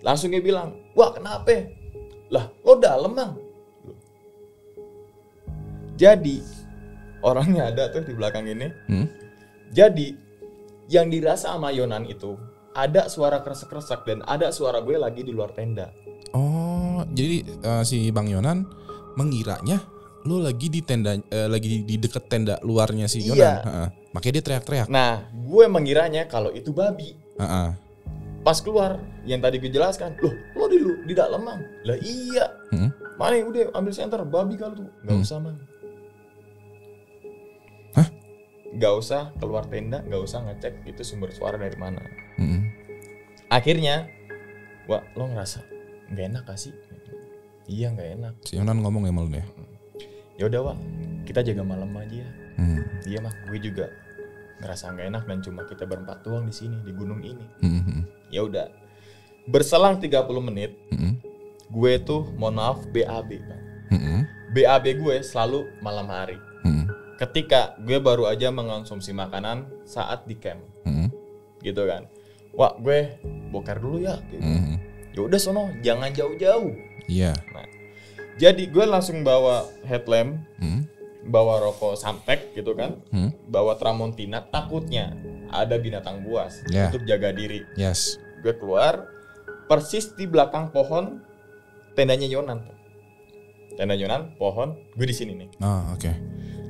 Langsung dia bilang, "Wah, kenapa? Lah, lo dalam, Mang." Jadi orangnya ada tuh di belakang ini. Jadi yang dirasa sama Yonan itu ada suara kresek-kresek dan ada suara gue lagi di luar tenda. Oh, jadi si Bang Yonan mengiranya lu lagi di tenda, lagi di deket tenda luarnya si Yonan. Iya. Makanya dia teriak-teriak. Nah, gue mengiranya kalau itu babi. Pas keluar, yang tadi gue jelaskan, "Loh, lo di dalam, Mang." Lah iya. Mana udah ambil senter, babi kalau tuh. Gak usah, Mang. Gak usah keluar tenda, gak usah ngecek itu sumber suara dari mana. Akhirnya, "Wah, lo ngerasa gak enak gak sih?" "Iya, gak enak." Si Yonan ngomong ya malu ya. "Ya udah, Wak, kita jaga malam aja ya." "Iya, Mah, gue juga ngerasa gak enak dan cuma kita berempat doang di sini di gunung ini." Ya udah. Berselang 30 menit, gue tuh mohon maaf BAB, Bang. BAB gue selalu malam hari. Ketika gue baru aja mengonsumsi makanan saat di camp. Gitu kan. "Wah, gue boker dulu ya." Gitu. Ya udah sono, jangan jauh-jauh. Iya. Nah, jadi gue langsung bawa headlamp, bawa rokok Samtek gitu kan, bawa Tramontina, takutnya ada binatang buas untuk jaga diri. Yes. Gue keluar, persis di belakang pohon tendanya Yonan. Tenda Yonan, pohon, gue di sini nih. Oke.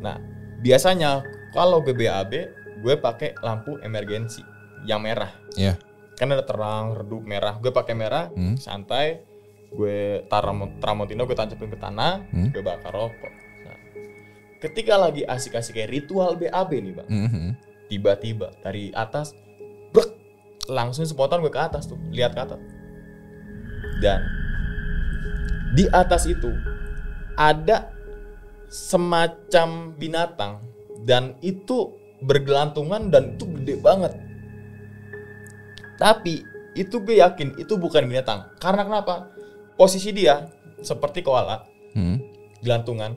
Nah, biasanya kalau gue BAB, gue pakai lampu emergensi yang merah. Iya. Kan ada terang, redup, merah. Gue pakai merah, santai. Gue Tramontina gue tancapin ke tanah, gue bakar rokok. Nah, ketika lagi asik-asik kayak ritual BAB nih, Bang. Tiba-tiba dari atas, brek, langsung spontan gue ke atas tuh, lihat ke atas. Dan di atas itu ada semacam binatang dan itu bergelantungan dan itu gede banget. Tapi itu gue yakin itu bukan binatang. Karena kenapa? Posisi dia seperti koala, gelantungan,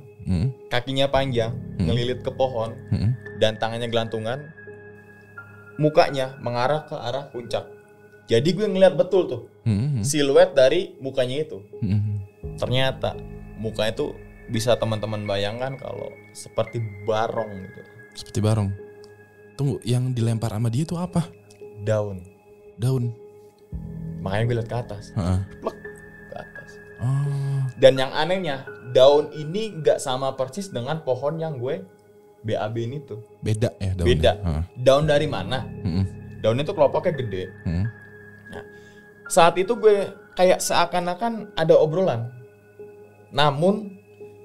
kakinya panjang, ngelilit ke pohon, dan tangannya gelantungan. mukanya mengarah ke arah puncak. Jadi gue ngeliat betul tuh siluet dari mukanya itu. Ternyata mukanya itu bisa teman-teman bayangkan kalau seperti barong gitu. Seperti barong. Tunggu, yang dilempar sama dia tuh apa? Daun. Makanya gue liat ke atas. Plek, ke atas. Dan yang anehnya, daun ini nggak sama persis dengan pohon yang gue BAB-in itu. Beda ya daunnya? Beda. Daun dari mana? Daun itu kelompoknya gede. Nah, saat itu gue kayak seakan-akan ada obrolan. Namun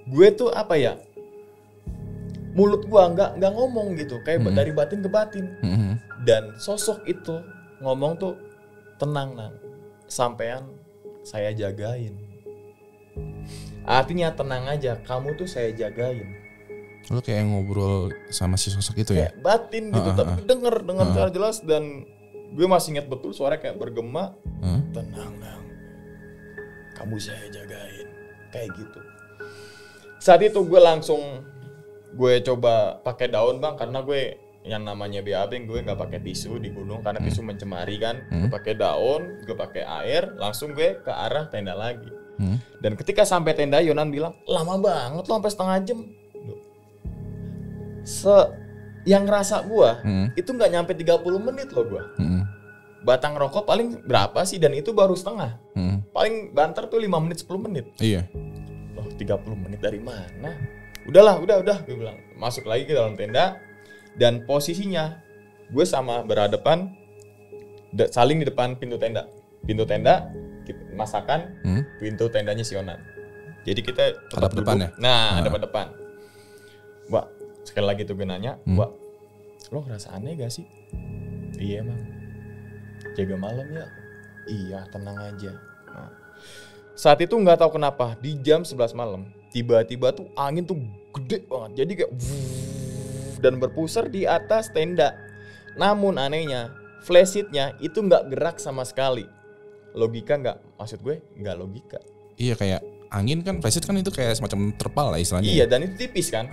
gue tuh apa ya? Mulut gue nggak ngomong gitu, kayak dari batin ke batin. Dan sosok itu ngomong tuh, tenang Nang, sampean saya jagain. Artinya tenang aja, kamu tuh saya jagain. Lo kayak ngobrol sama si sosok itu ya? Kayak batin gitu, tapi denger secara jelas. Dan gue masih ingat betul suara kayak bergema, tenang Nang, kamu saya jagain, kayak gitu. Saat itu gue langsung coba pakai daun bang, karena gue yang namanya BAB gue nggak pakai tisu di gunung karena tisu mencemari kan. Gue pakai daun, gue pakai air, langsung gue ke arah tenda lagi. Dan ketika sampai tenda, Yonan bilang, lama banget lo sampai setengah jam. Yang ngerasa gue itu nggak nyampe 30 menit loh gue. Batang rokok paling berapa sih, dan itu baru setengah. Paling banter tuh 5 menit 10 menit. Iya. Loh 30 menit dari mana? Udah gue bilang. Masuk lagi ke dalam tenda. Dan posisinya gue sama berhadapan, saling di depan pintu tenda. Pintu tenda masakan, pintu tendanya si Yonan. Jadi kita tetap duduk. Depan ya? Nah, depan. Mbak, sekali lagi tuh gue nanya, Mbak, lo ngerasa aneh gak sih? Iya emang. Jaga malam ya? Iya, tenang aja. Nah, saat itu nggak tahu kenapa di jam 11 malam tiba-tiba tuh angin tuh gede banget. Jadi kayak dan berpusar di atas tenda. Namun anehnya flashlight-nya itu nggak gerak sama sekali. Logika nggak? Maksud gue nggak logika. Iya, kayak angin kan, flashlight kan itu kayak semacam terpal lah istilahnya. Iya, dan itu tipis kan.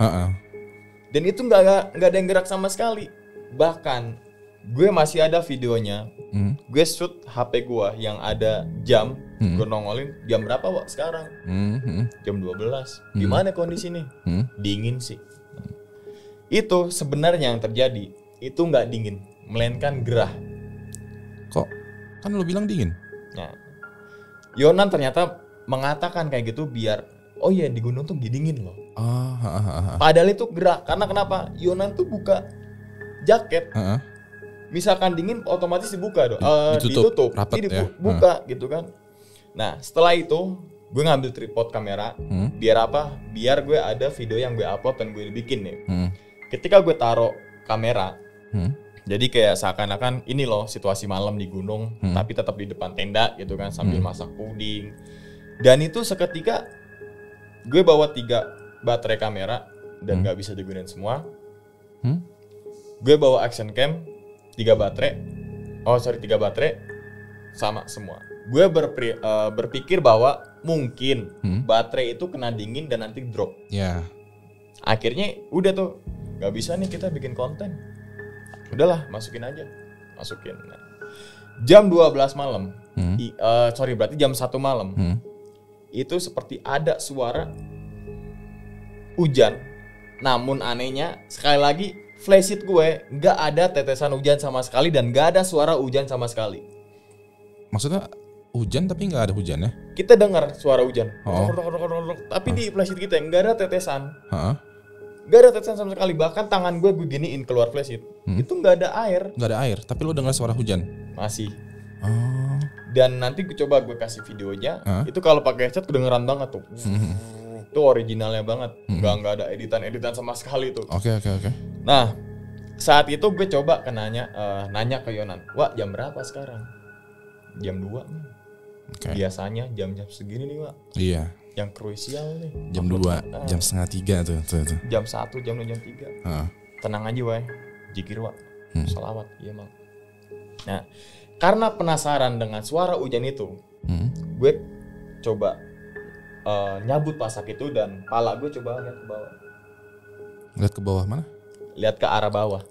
Dan itu nggak ada yang gerak sama sekali. Bahkan gue masih ada videonya. Gue shoot HP gue yang ada jam. Gue nongolin jam berapa Wak sekarang? Jam 12. Gimana kondisi nih? Dingin sih. Itu sebenarnya yang terjadi itu nggak dingin, melainkan gerah. Kok? Kan lo bilang dingin. Nah, Yonan ternyata mengatakan kayak gitu biar, oh iya di gunung tuh dingin loh. Padahal itu gerah. Karena kenapa? Yonan tuh buka jaket. Misalkan dingin otomatis dibuka dong. Ditutup. Rapet ya. Buka gitu kan. Nah setelah itu gue ngambil tripod kamera. Biar apa? Biar gue ada video yang gue upload dan gue bikin nih. Ketika gue taruh kamera, jadi kayak seakan-akan ini loh situasi malam di gunung, tapi tetap di depan tenda gitu kan, sambil masak puding. Dan itu seketika gue bawa 3 baterai kamera dan gak bisa digunain semua. Gue bawa action cam 3 baterai sama semua. Gue berpikir bahwa mungkin baterai itu kena dingin dan nanti drop. Ya. Akhirnya udah tuh, gak bisa nih kita bikin konten. Udahlah, masukin aja. Nah, jam 12 malam, berarti jam 1 malam, itu seperti ada suara hujan. Namun anehnya, sekali lagi, flashlight gue gak ada tetesan hujan sama sekali dan gak ada suara hujan sama sekali. Maksudnya hujan tapi gak ada hujan ya? Kita dengar suara hujan, tapi di flashlight kita gak ada tetesan. Gak ada tetesan sama sekali. Bahkan tangan gue giniin keluar flashlight, itu gak ada air. Gak ada air, tapi lo dengar suara hujan? Masih. Dan nanti gue coba gue kasih videonya. Itu kalau pakai headset kedengeran banget tuh. Itu originalnya banget. Gak ada editan sama sekali tuh. Oke. Nah, saat itu gue coba nanya ke Yonan, Wak jam berapa sekarang? Jam 2 nih. Biasanya jam-jam segini nih Wak. Iya. Yang krusial nih. Jam 2, jam setengah 3 tuh. Jam 1, jam 2, jam 3. Tenang aja Wak, jikir Wak, salawat, iya Mang. Nah, karena penasaran dengan suara hujan itu, gue coba nyabut pasak itu dan pala gue coba lihat ke bawah. Lihat ke bawah mana? Lihat ke arah bawah.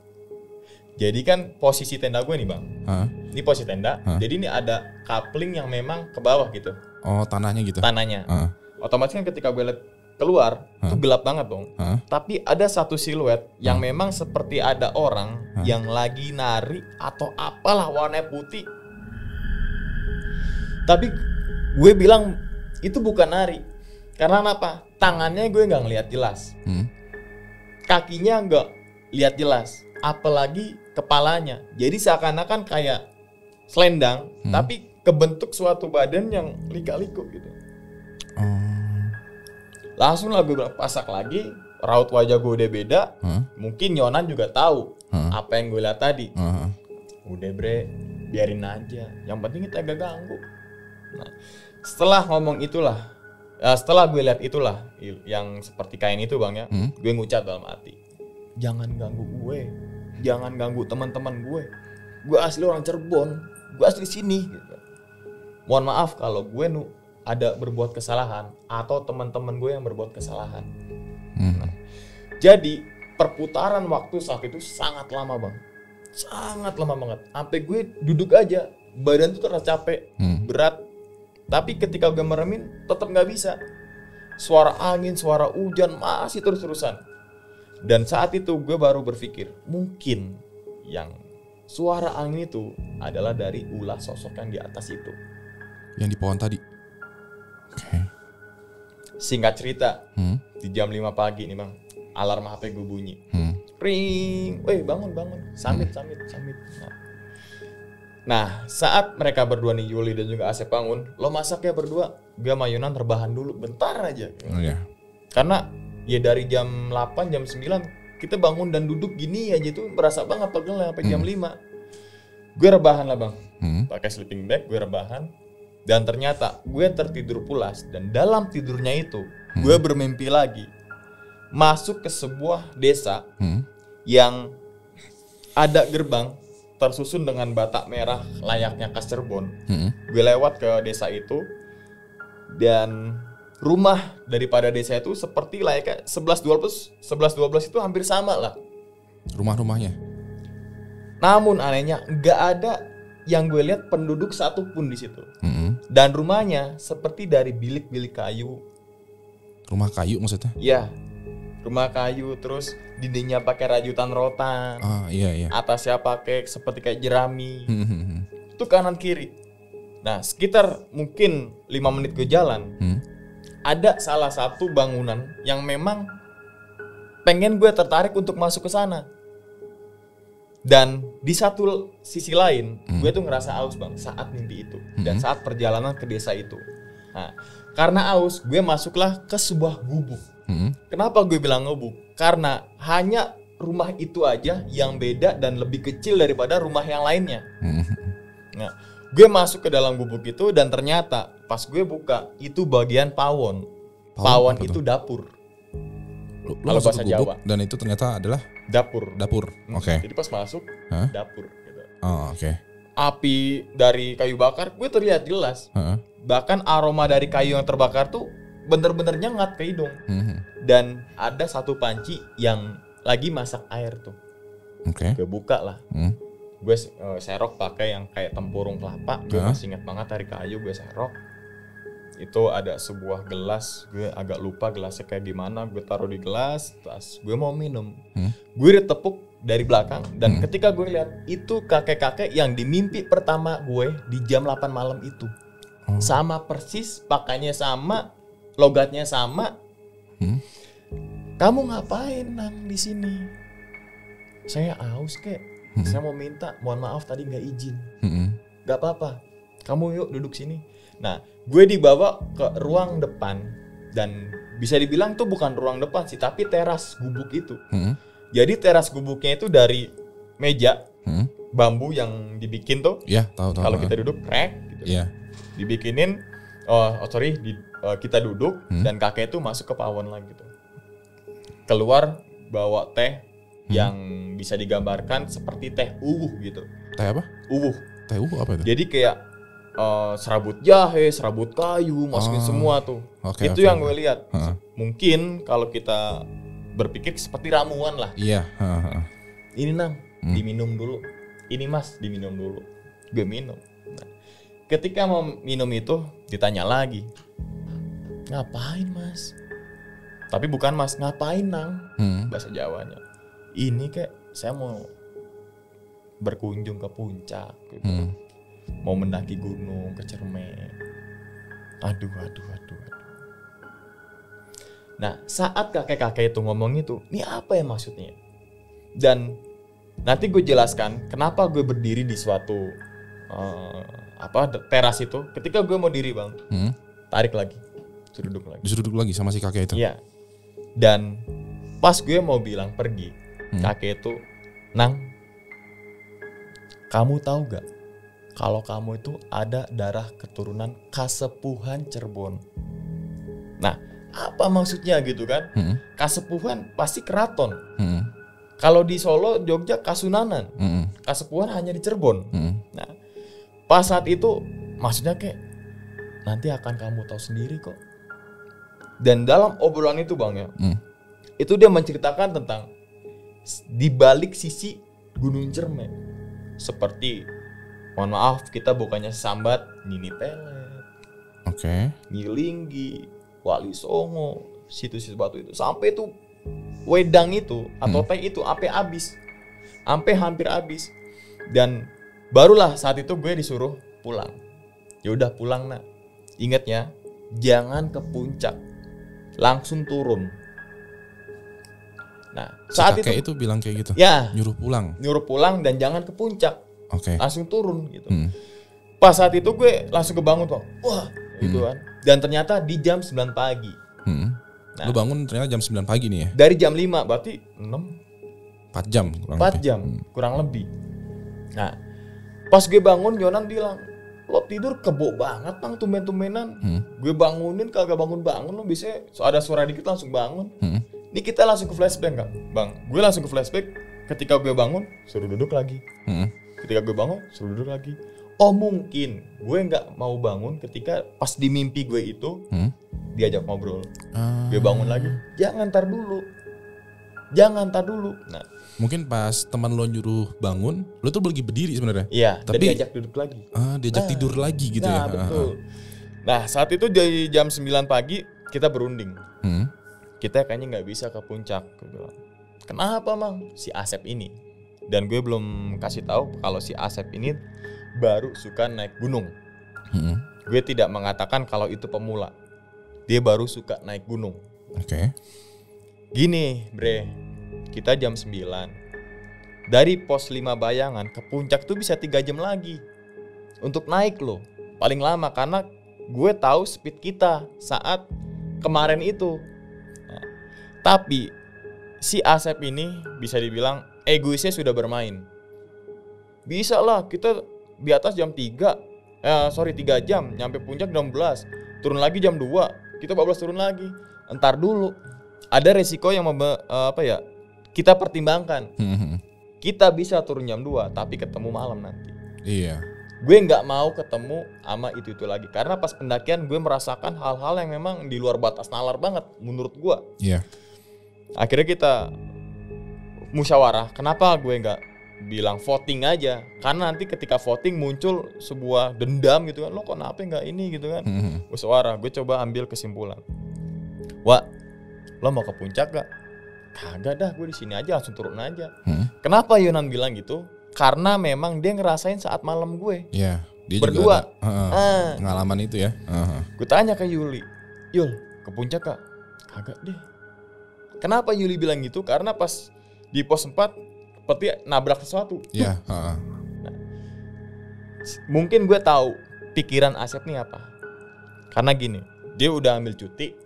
Jadi kan posisi tenda gue nih bang, Hah? ini posisi tenda. Hah? Jadi ini ada coupling yang memang ke bawah gitu, Oh, tanahnya gitu. tanahnya. Heeh. Otomatis kan ketika gue lihat keluar, itu gelap banget dong. Hah? Tapi ada satu siluet yang memang seperti ada orang yang lagi nari atau apalah warna putih. Tapi gue bilang itu bukan nari. Karena apa? Tangannya gue nggak ngelihat jelas. Kakinya nggak lihat jelas. Apalagi kepalanya. Jadi seakan-akan kayak selendang, tapi kebentuk suatu badan yang lika-liku gitu. Langsung lah gue bilang, pasak lagi, raut wajah gue udah beda. Mungkin Yonan juga tahu apa yang gue lihat tadi. Udah bre, biarin aja. Yang penting kita gak ganggu. Nah, setelah ngomong itulah, setelah gue lihat itulah yang seperti kain itu bang ya, gue ngucap dalam hati, jangan ganggu gue, jangan ganggu teman-teman gue. Gue asli orang Cirebon, gue asli sini. Gitu. Mohon maaf kalau gue ada berbuat kesalahan atau teman-teman gue yang berbuat kesalahan. Nah, jadi perputaran waktu saat itu sangat lama bang, sangat lama banget. Sampai gue duduk aja, badan tuh terasa capek, berat. Tapi ketika gue meremin, tetap nggak bisa. Suara angin, suara hujan masih terus-terusan. Dan saat itu gue baru berpikir, mungkin yang suara angin itu adalah dari ulah sosok yang di atas itu. Yang di pohon tadi. Oke. Singkat cerita, di jam 5 pagi nih bang, alarm HP gue bunyi. Ring, weh bangun. Samit. Nah, saat mereka berdua nih, Yuli dan juga Asep bangun, lo masak ya berdua, gue sama Yunan terbahan dulu, bentar aja. Oh ya. Karena ya dari jam 8, jam 9, kita bangun dan duduk gini aja tuh berasa banget pegelnya sampai jam 5. Gue rebahan lah bang, pakai sleeping bag, gue rebahan. Dan ternyata gue tertidur pulas, dan dalam tidurnya itu, gue bermimpi lagi. Masuk ke sebuah desa yang ada gerbang, tersusun dengan batak merah layaknya khas Cirebon. Gue lewat ke desa itu dan rumah daripada desa itu seperti layaknya 11-12 itu hampir sama lah Rumah-rumahnya. Namun anehnya nggak ada yang gue lihat penduduk satupun di situ. Dan rumahnya seperti dari bilik-bilik kayu. Rumah kayu maksudnya? Ya, rumah kayu, terus dindingnya pakai rajutan rotan. Ah, iya. Atasnya pakai seperti kayak jerami. Itu kanan kiri. Nah, sekitar mungkin 5 menit gue jalan, ada salah satu bangunan yang memang pengen gue tertarik untuk masuk ke sana. Dan di satu sisi lain, gue tuh ngerasa aus bang saat mimpi itu dan saat perjalanan ke desa itu. Nah, karena aus, gue masuklah ke sebuah gubuk. Kenapa gue bilang gubuk? Karena hanya rumah itu aja yang beda dan lebih kecil daripada rumah yang lainnya. Nah, gue masuk ke dalam gubuk itu dan ternyata pas gue buka itu bagian pawon. Pawon itu dapur. Lu Kalau masuk bahasa ke gubuk Jawa. dan itu ternyata adalah Dapur. Oke. Jadi pas masuk, Hah? dapur. Gitu. Oh, oke. Api dari kayu bakar gue terlihat jelas. Bahkan aroma dari kayu yang terbakar tuh bener-bener nyengat ke hidung. Dan ada satu panci yang lagi masak air tuh. Oke. Gue buka lah. Gue serok pakai yang kayak tempurung kelapa. Gue masih ingat banget dari kayu, gue serok. Itu ada sebuah gelas, gue agak lupa gelasnya kayak gimana. Gue taruh di gelas, terus gue mau minum. Gue ditepuk dari belakang. Dan ketika gue lihat, itu kakek-kakek yang di mimpi pertama gue di jam 8 malam itu. Sama persis, pakainya sama, logatnya sama. Kamu ngapain nang di sini? Saya aus kek. Saya mau minta, mohon maaf tadi nggak izin. Gak apa-apa, kamu yuk duduk sini. Nah, gue dibawa ke ruang depan dan bisa dibilang tuh bukan ruang depan sih, tapi teras gubuk itu. Jadi teras gubuknya itu dari meja bambu yang dibikin tuh. Iya, tahu. Kalau kita duduk rek gitu. Iya. Dibikinin, kita duduk dan kakek itu masuk ke pawon lagi gitu. Keluar bawa teh yang bisa digambarkan seperti teh uwuh gitu. Teh apa? Uwuh. Teh apa itu? Jadi kayak serabut jahe, serabut kayu, masukin semua tuh. Itu yang gue lihat. Mungkin kalau kita berpikir seperti ramuan lah. Iya. Ini nang, diminum dulu. Ini mas, diminum dulu. Gue minum. Nah, ketika mau minum itu ditanya lagi, ngapain mas? Tapi bukan mas, ngapain nang? Bahasa Jawanya. Ini kayak saya mau berkunjung ke puncak gitu. Mau mendaki gunung ke Cermek. Aduh. Nah, saat kakek-kakek itu ngomong itu, ini apa ya maksudnya? Dan nanti gue jelaskan kenapa gue berdiri di suatu teras itu. Ketika gue mau diri bang, tarik lagi, disuruh duduk lagi sama si kakek itu. Iya. Dan pas gue mau bilang pergi, kakek itu, Nang, kamu tahu gak kalau kamu itu ada darah keturunan Kasepuhan Cirebon? Nah, apa maksudnya gitu kan? Kasepuhan pasti keraton. Kalau di Solo, Jogja Kasunanan. Kasepuhan hanya di Cirebon. Nah, pas saat itu maksudnya kayak nanti akan kamu tahu sendiri kok. Dan dalam obrolan itu bang ya, itu dia menceritakan tentang di balik sisi Gunung Cermek. Seperti, mohon maaf kita bukannya sambat Nini Pelet, Ngilinggi, Wali Songo, situs-situs batu itu. Sampai itu wedang itu atau teh itu sampai hampir habis. Dan barulah saat itu gue disuruh pulang. Ya udah pulang nak. Ingat ya, jangan ke puncak, langsung turun. Nah, saat si kakek itu bilang kayak gitu. Ya, nyuruh pulang dan jangan ke puncak. Langsung turun gitu. Pas saat itu gue langsung kebangun bang. Wah, gitu kan. Dan ternyata di jam 9 pagi. Nah, lu bangun ternyata jam 9 pagi nih ya? Dari jam 5, berarti 4 jam kurang lebih. Nah, pas gue bangun, Yonan bilang, lo tidur kebo banget bang, tumben-tumbenan. Gue bangunin, kagak bangun-bangun, lo bisa ada suara dikit langsung bangun. Ini kita langsung ke flashback gak? Bang, gue langsung ke flashback. Ketika gue bangun, suruh duduk lagi. Ketika gue bangun, suruh duduk lagi. Oh mungkin gue gak mau bangun ketika pas di mimpi gue itu diajak ngobrol. Gue bangun lagi, jangan tar dulu. Nah, mungkin pas teman lo nyuruh bangun, lo tuh lagi berdiri sebenarnya. Iya, tapi diajak duduk lagi. Diajak tidur lagi gitu ya. Betul. Nah, saat itu dari jam 9 pagi kita berunding. Kita kayaknya nggak bisa ke puncak. Gue bilang, kenapa mang? Si Asep ini. Dan gue belum kasih tahu kalau si Asep ini baru suka naik gunung. Gue tidak mengatakan kalau itu pemula. Dia baru suka naik gunung. Gini bre, kita jam 9. Dari pos 5 Bayangan ke puncak tuh bisa 3 jam lagi. Untuk naik loh, paling lama. Karena gue tahu speed kita saat kemarin itu. Nah, tapi si Asep ini bisa dibilang egoisnya sudah bermain. Bisa lah kita di atas jam 3 jam, nyampe puncak jam 12, turun lagi jam 2, kita 14 turun lagi. Entar dulu, ada resiko yang kita pertimbangkan. Kita bisa turun jam 2, tapi ketemu malam nanti. Iya. Gue nggak mau ketemu sama itu lagi, karena pas pendakian gue merasakan hal-hal yang memang di luar batas nalar banget menurut gue. Iya. Akhirnya kita musyawarah. Kenapa gue nggak bilang voting aja? Karena nanti ketika voting muncul sebuah dendam gitu kan, lo kok kenapa nggak ini gitu kan? Musyawarah. Gue coba ambil kesimpulan. Wah, lo mau ke puncak gak? Kagak dah, gue di sini aja, langsung turun aja. Kenapa Yonan bilang gitu? Karena memang dia ngerasain saat malam gue. Iya. Dia berdua. Juga ada, pengalaman itu ya. Gue tanya ke Yuli, Yul, ke puncak gak? Kagak deh. Kenapa Yuli bilang gitu? Karena pas di pos 4 seperti nabrak sesuatu. Iya. Nah, mungkin gue tahu pikiran Asep nih apa. Karena gini, dia udah ambil cuti,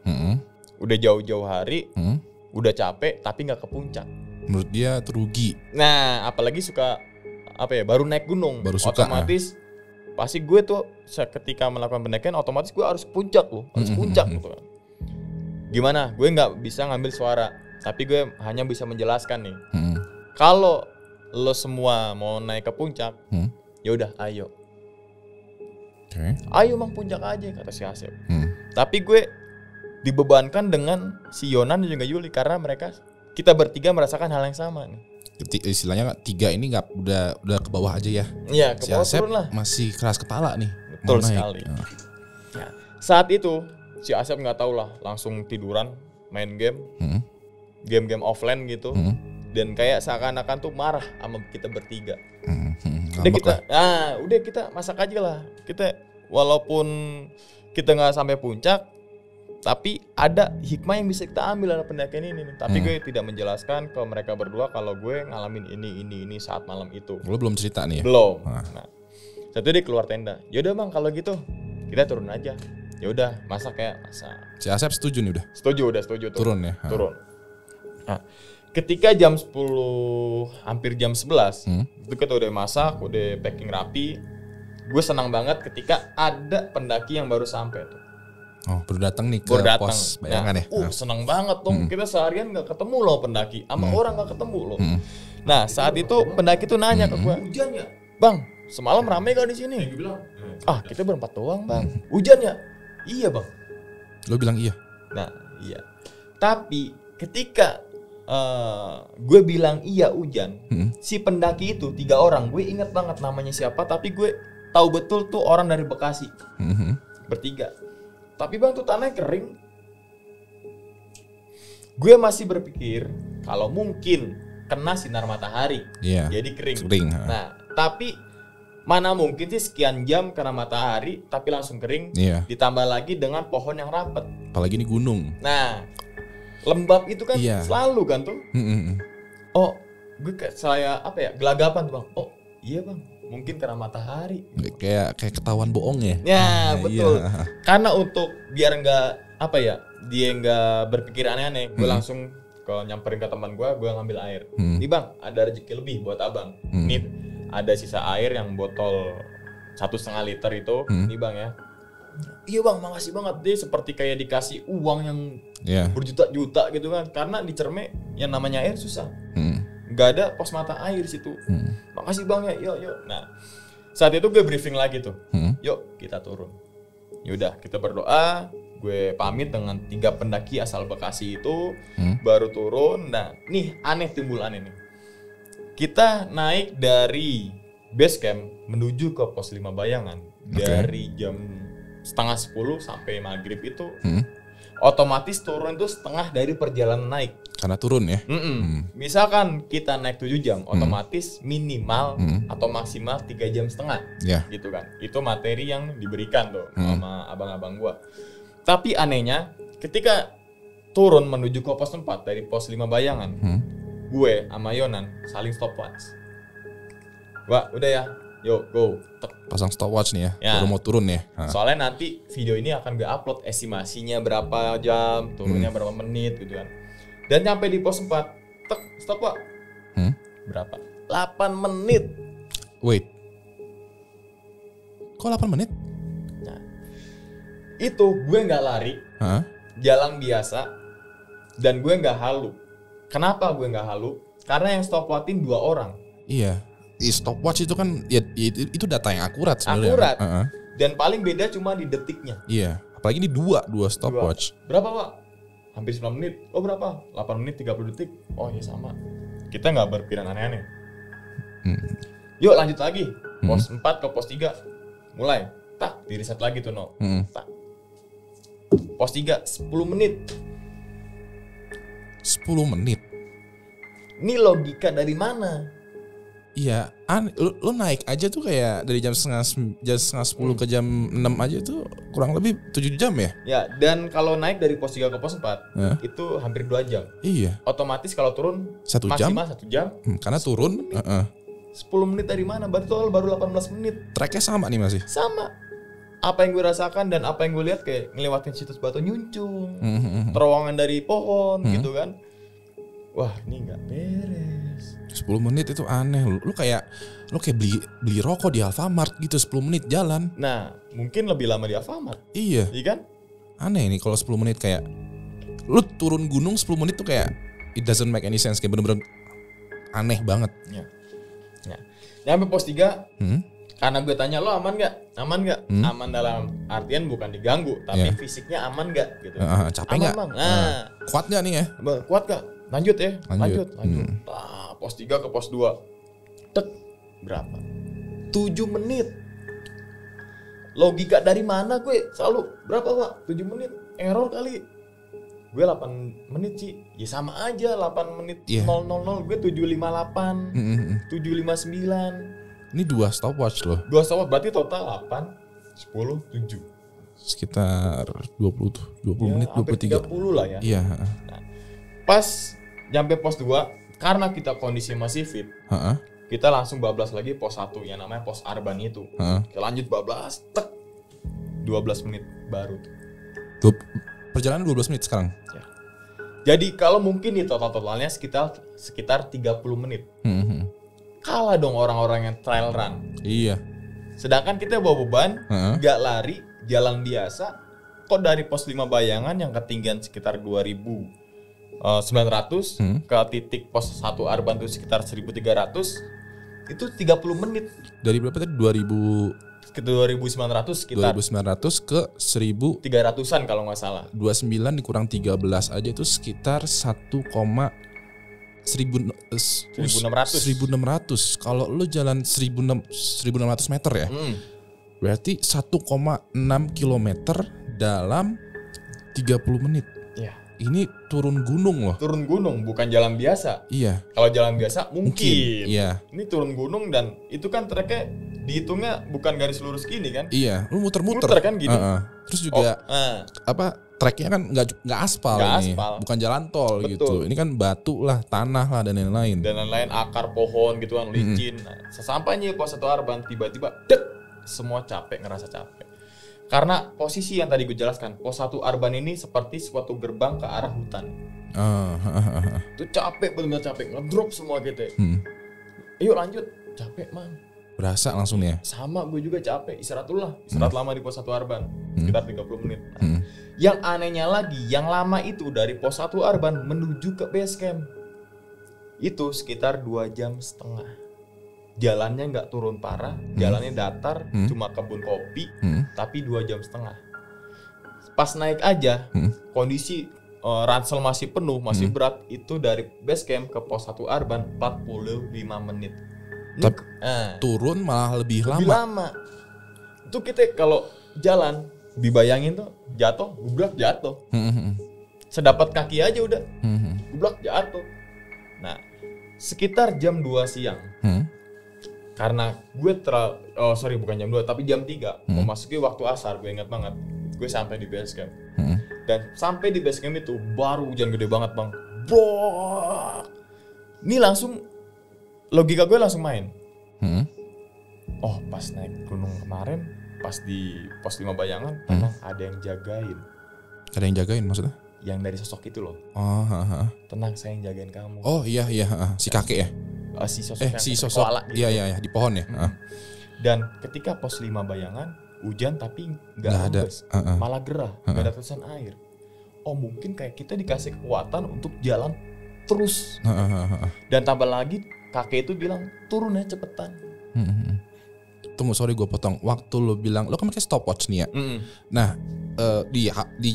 udah jauh-jauh hari, udah capek, tapi nggak ke puncak. Menurut dia itu rugi. Nah, apalagi suka baru naik gunung, baru suka, otomatis pasti gue tuh ketika melakukan pendakian otomatis gue harus puncak loh, harus puncak gitu kan. Gimana? Gue nggak bisa ngambil suara, tapi gue hanya bisa menjelaskan nih. Kalau lo semua mau naik ke puncak, ya udah ayo. Ayo mang puncak aja kata si Asep. Tapi gue dibebankan dengan si Yonan dan juga Yuli karena kita bertiga merasakan hal yang sama nih. Istilahnya 3 ini nggak udah ke bawah aja ya. Iya, ke Si bawah Asep turun lah. masih keras kepala nih. Betul mau naik. sekali. Nah, saat itu si Asep nggak tahu lah, langsung tiduran main game, game-game offline gitu, dan kayak seakan-akan tuh marah sama kita bertiga. Udah kita masak aja lah. Kita walaupun kita nggak sampai puncak, tapi ada hikmah yang bisa kita ambil dari pendakian ini nih. Tapi gue tidak menjelaskan ke mereka berdua kalau gue ngalamin ini saat malam itu. Lo belum cerita nih ya? Belum. Nah, satu dia keluar tenda. Yaudah bang, kalau gitu kita turun aja. Yaudah, masak ya, masak. Si Asep setuju nih udah? Udah setuju. Turun ya? Turun. Nah, ketika jam 10, hampir jam 11, itu kita udah masak, udah packing rapi. Gue senang banget ketika ada pendaki yang baru sampai tuh. Oh, baru datang nih ke pos bayangan ya? Senang banget tuh. Kita seharian gak ketemu loh pendaki. Sama orang gak ketemu loh. Nah, saat itu pendaki tuh nanya ke gue, hujan ya? Bang, semalam rame gak di sini? Gue bilang, kita berempat doang bang. Hujan ya? Iya bang. Lo bilang iya? Nah, iya. Tapi ketika gue bilang iya hujan, si pendaki itu 3 orang, gue inget banget namanya siapa, tapi gue tahu betul tuh orang dari Bekasi, bertiga. Tapi bang tuh tanahnya kering. Gue masih berpikir kalau mungkin kena sinar matahari, jadi kering. Nah, tapi mana mungkin sih sekian jam kena matahari tapi langsung kering, ditambah lagi dengan pohon yang rapat. Apalagi ini gunung. Nah, lembab itu kan selalu kan tuh. Oh, gue gelagapan tuh bang. Oh iya bang, mungkin karena matahari. Kayak ketahuan bohong ya. Ya betul. Karena untuk biar dia nggak berpikir aneh-aneh, gue langsung nyamperin ke teman gue ngambil air. Nih bang, ada rezeki lebih buat abang. Nih ada sisa air yang botol 1,5 liter itu. Nih bang ya. Iya bang, makasih banget. Dia seperti kayak dikasih uang yang berjuta-juta gitu kan. Karena di Cerme yang namanya air susah. Gak ada pos mata air situ. Makasih bang ya, yuk. Nah, saat itu gue briefing lagi tuh. Yuk kita turun. Yaudah kita berdoa. Gue pamit dengan 3 pendaki asal Bekasi itu. Baru turun. Nah nih timbul aneh nih. Kita naik dari base camp menuju ke pos 5 Bayangan. Dari jam 9:30 sampai maghrib itu otomatis turun itu setengah dari perjalanan naik. Karena turun ya. Misalkan kita naik 7 jam, otomatis minimal atau maksimal 3,5 jam gitu kan. Itu materi yang diberikan tuh sama abang-abang gua. Tapi anehnya ketika turun menuju ke pos 4 dari pos 5 Bayangan, gue sama Yonan saling stopwatch. Wah udah ya, yuk go. Pasang stopwatch nih ya, baru mau turun ya. Soalnya nanti video ini akan gue upload estimasinya berapa jam, turunnya berapa menit gitu kan. Dan nyampe di pos 4, stop pak. Berapa? 8 menit. Wait. Kok 8 menit? Nah, itu gue gak lari, jalan biasa, dan gue gak halu. Kenapa gue gak halu? Karena yang stopwatchin 2 orang. Iya. Stopwatch itu kan itu data yang akurat sebenarnya. Akurat. Dan paling beda cuma di detiknya. Iya. Apalagi ini dua stopwatch. Berapa pak? Hampir 9 menit. Oh berapa? 8 menit 30 detik. Oh iya sama. Kita nggak berpikiran aneh-aneh. Yuk lanjut lagi. Pos 4 ke pos 3. Mulai. Tak, di reset lagi tuh no. Tak. Pos 3 10 menit. 10 menit. Ini logika dari mana? Iya, lu naik aja tuh kayak dari jam setengah 10 ke jam 6 aja tuh kurang lebih 7 jam ya? Ya, dan kalau naik dari pos 3 ke pos 4 itu hampir 2 jam. Iya. Otomatis kalau turun 1 jam? Maksimal 1 jam. Karena turun 10 menit dari mana? Berarti baru 18 menit. Tracknya sama nih masih? Sama. Apa yang gue rasakan dan apa yang gue lihat kayak ngelewatin situs batu nyuncung, terowongan dari pohon gitu kan. Wah ini gak beres. 10 menit itu aneh. Lu kayak beli rokok di Alfamart gitu 10 menit jalan. Nah mungkin lebih lama di Alfamart. Iya kan? Aneh nih kalau 10 menit kayak lu turun gunung 10 menit tuh kayak it doesn't make any sense. Kayak bener-bener aneh banget. Ya. Nyampe pos 3 karena gue tanya lo aman gak? Aman dalam artian bukan diganggu, tapi fisiknya aman gak? Gitu. Capek gak? Nah, kuat gak nih ya? Kuat gak? Lanjut ya. Lanjut. pos 3 ke pos 2. Tek, berapa? 7 menit. Logika dari mana gue selalu berapa Pak? 7 menit. Error kali. Gue 8 menit sih. Ya sama aja 8 menit 000 gue 758. 759. Ini 2 stopwatch loh. 2 stopwatch berarti total 8 10 7. Sekitar 20 menit, 23. 30 lah ya. Iya, Nah, pas nyampe pos 2 karena kita kondisi masih fit. Kita langsung bablas lagi pos 1 yang namanya pos Arban itu. Kita lanjut bablas, tek. 12 menit baru. Perjalanan 12 menit sekarang. Ya. Jadi kalau mungkin nih totalnya sekitar 30 menit. Kalah dong orang-orang yang trail run. Iya. Sedangkan kita bawa beban, nggak lari, jalan biasa. Kok dari pos 5 Bayangan yang ketinggian sekitar 2.900 ke titik pos 1 Arban itu sekitar 1.300. Itu 30 menit. Dari berapa tadi? 2.900 sekitar 2.900 ke 1.000 300-an kalau nggak salah. 29 dikurang 13 aja itu sekitar 1,1600. Kalau lu jalan 1.600 meter ya. Berarti 1,6 kilometer dalam 30 menit. Iya. Ini turun gunung loh. Turun gunung bukan jalan biasa. Iya. Kalau jalan biasa mungkin. Iya. Ini turun gunung dan itu kan treknya dihitungnya bukan garis lurus gini kan? Iya, lu muter-muter. Muter kan gini. Terus juga treknya kan nggak aspal ini, bukan jalan tol. Betul. Gitu. Ini kan batu lah, tanah lah dan lain-lain. Dan lain-lain akar pohon gitu kan licin. Nah, sesampainya pos 1 Arban tiba-tiba dek, semua capek, ngerasa capek. Karena posisi yang tadi gue jelaskan, pos 1 Arban ini seperti suatu gerbang ke arah hutan. Itu capek, benar-benar capek, ngedrop semua gitu. Yuk lanjut, capek man. Berasa langsung ya. Sama gue juga capek, istirahat dulu lah. Istirahat lama di pos 1 Arban, sekitar 30 menit. Yang anehnya lagi, yang lama itu dari pos 1 Arban menuju ke base camp. Itu sekitar 2,5 jam. Jalannya nggak turun parah, jalannya datar, cuma kebun kopi, tapi 2,5 jam. Pas naik aja, kondisi ransel masih penuh, masih berat. Itu dari base camp ke pos 1 Arban 45 menit. Tapi turun malah lebih lama. Lebih lama. Itu kita kalau jalan dibayangin tuh jatuh, gublak jatuh. Sedapat kaki aja udah, gublak jatuh. Nah, sekitar jam 2 siang. Karena gue bukan jam 2 tapi jam 3 memasuki waktu asar, gue ingat banget. Gue sampai di base camp. Dan sampai di base camp itu baru hujan gede banget, Bang. Bro. Ini langsung logika gue langsung main. Oh, pas naik gunung kemarin, pas di pos 5 Bayangan, tenang, ada yang jagain. Ada yang jagain maksudnya? Yang dari sosok itu loh. Tenang, saya yang jagain kamu. Oh iya, si kakek ya? Si sosok koala gitu. Iya, di pohon ya. Dan ketika pos 5 Bayangan, hujan tapi nggak ada, malah gerah, nggak ada tetesan air. Oh, mungkin kayak kita dikasih kekuatan untuk jalan terus. Dan tambah lagi, kakek itu bilang turun ya cepetan. Tunggu, sorry gue potong. Waktu lo bilang lo kan pakai stopwatch nih ya. Nah di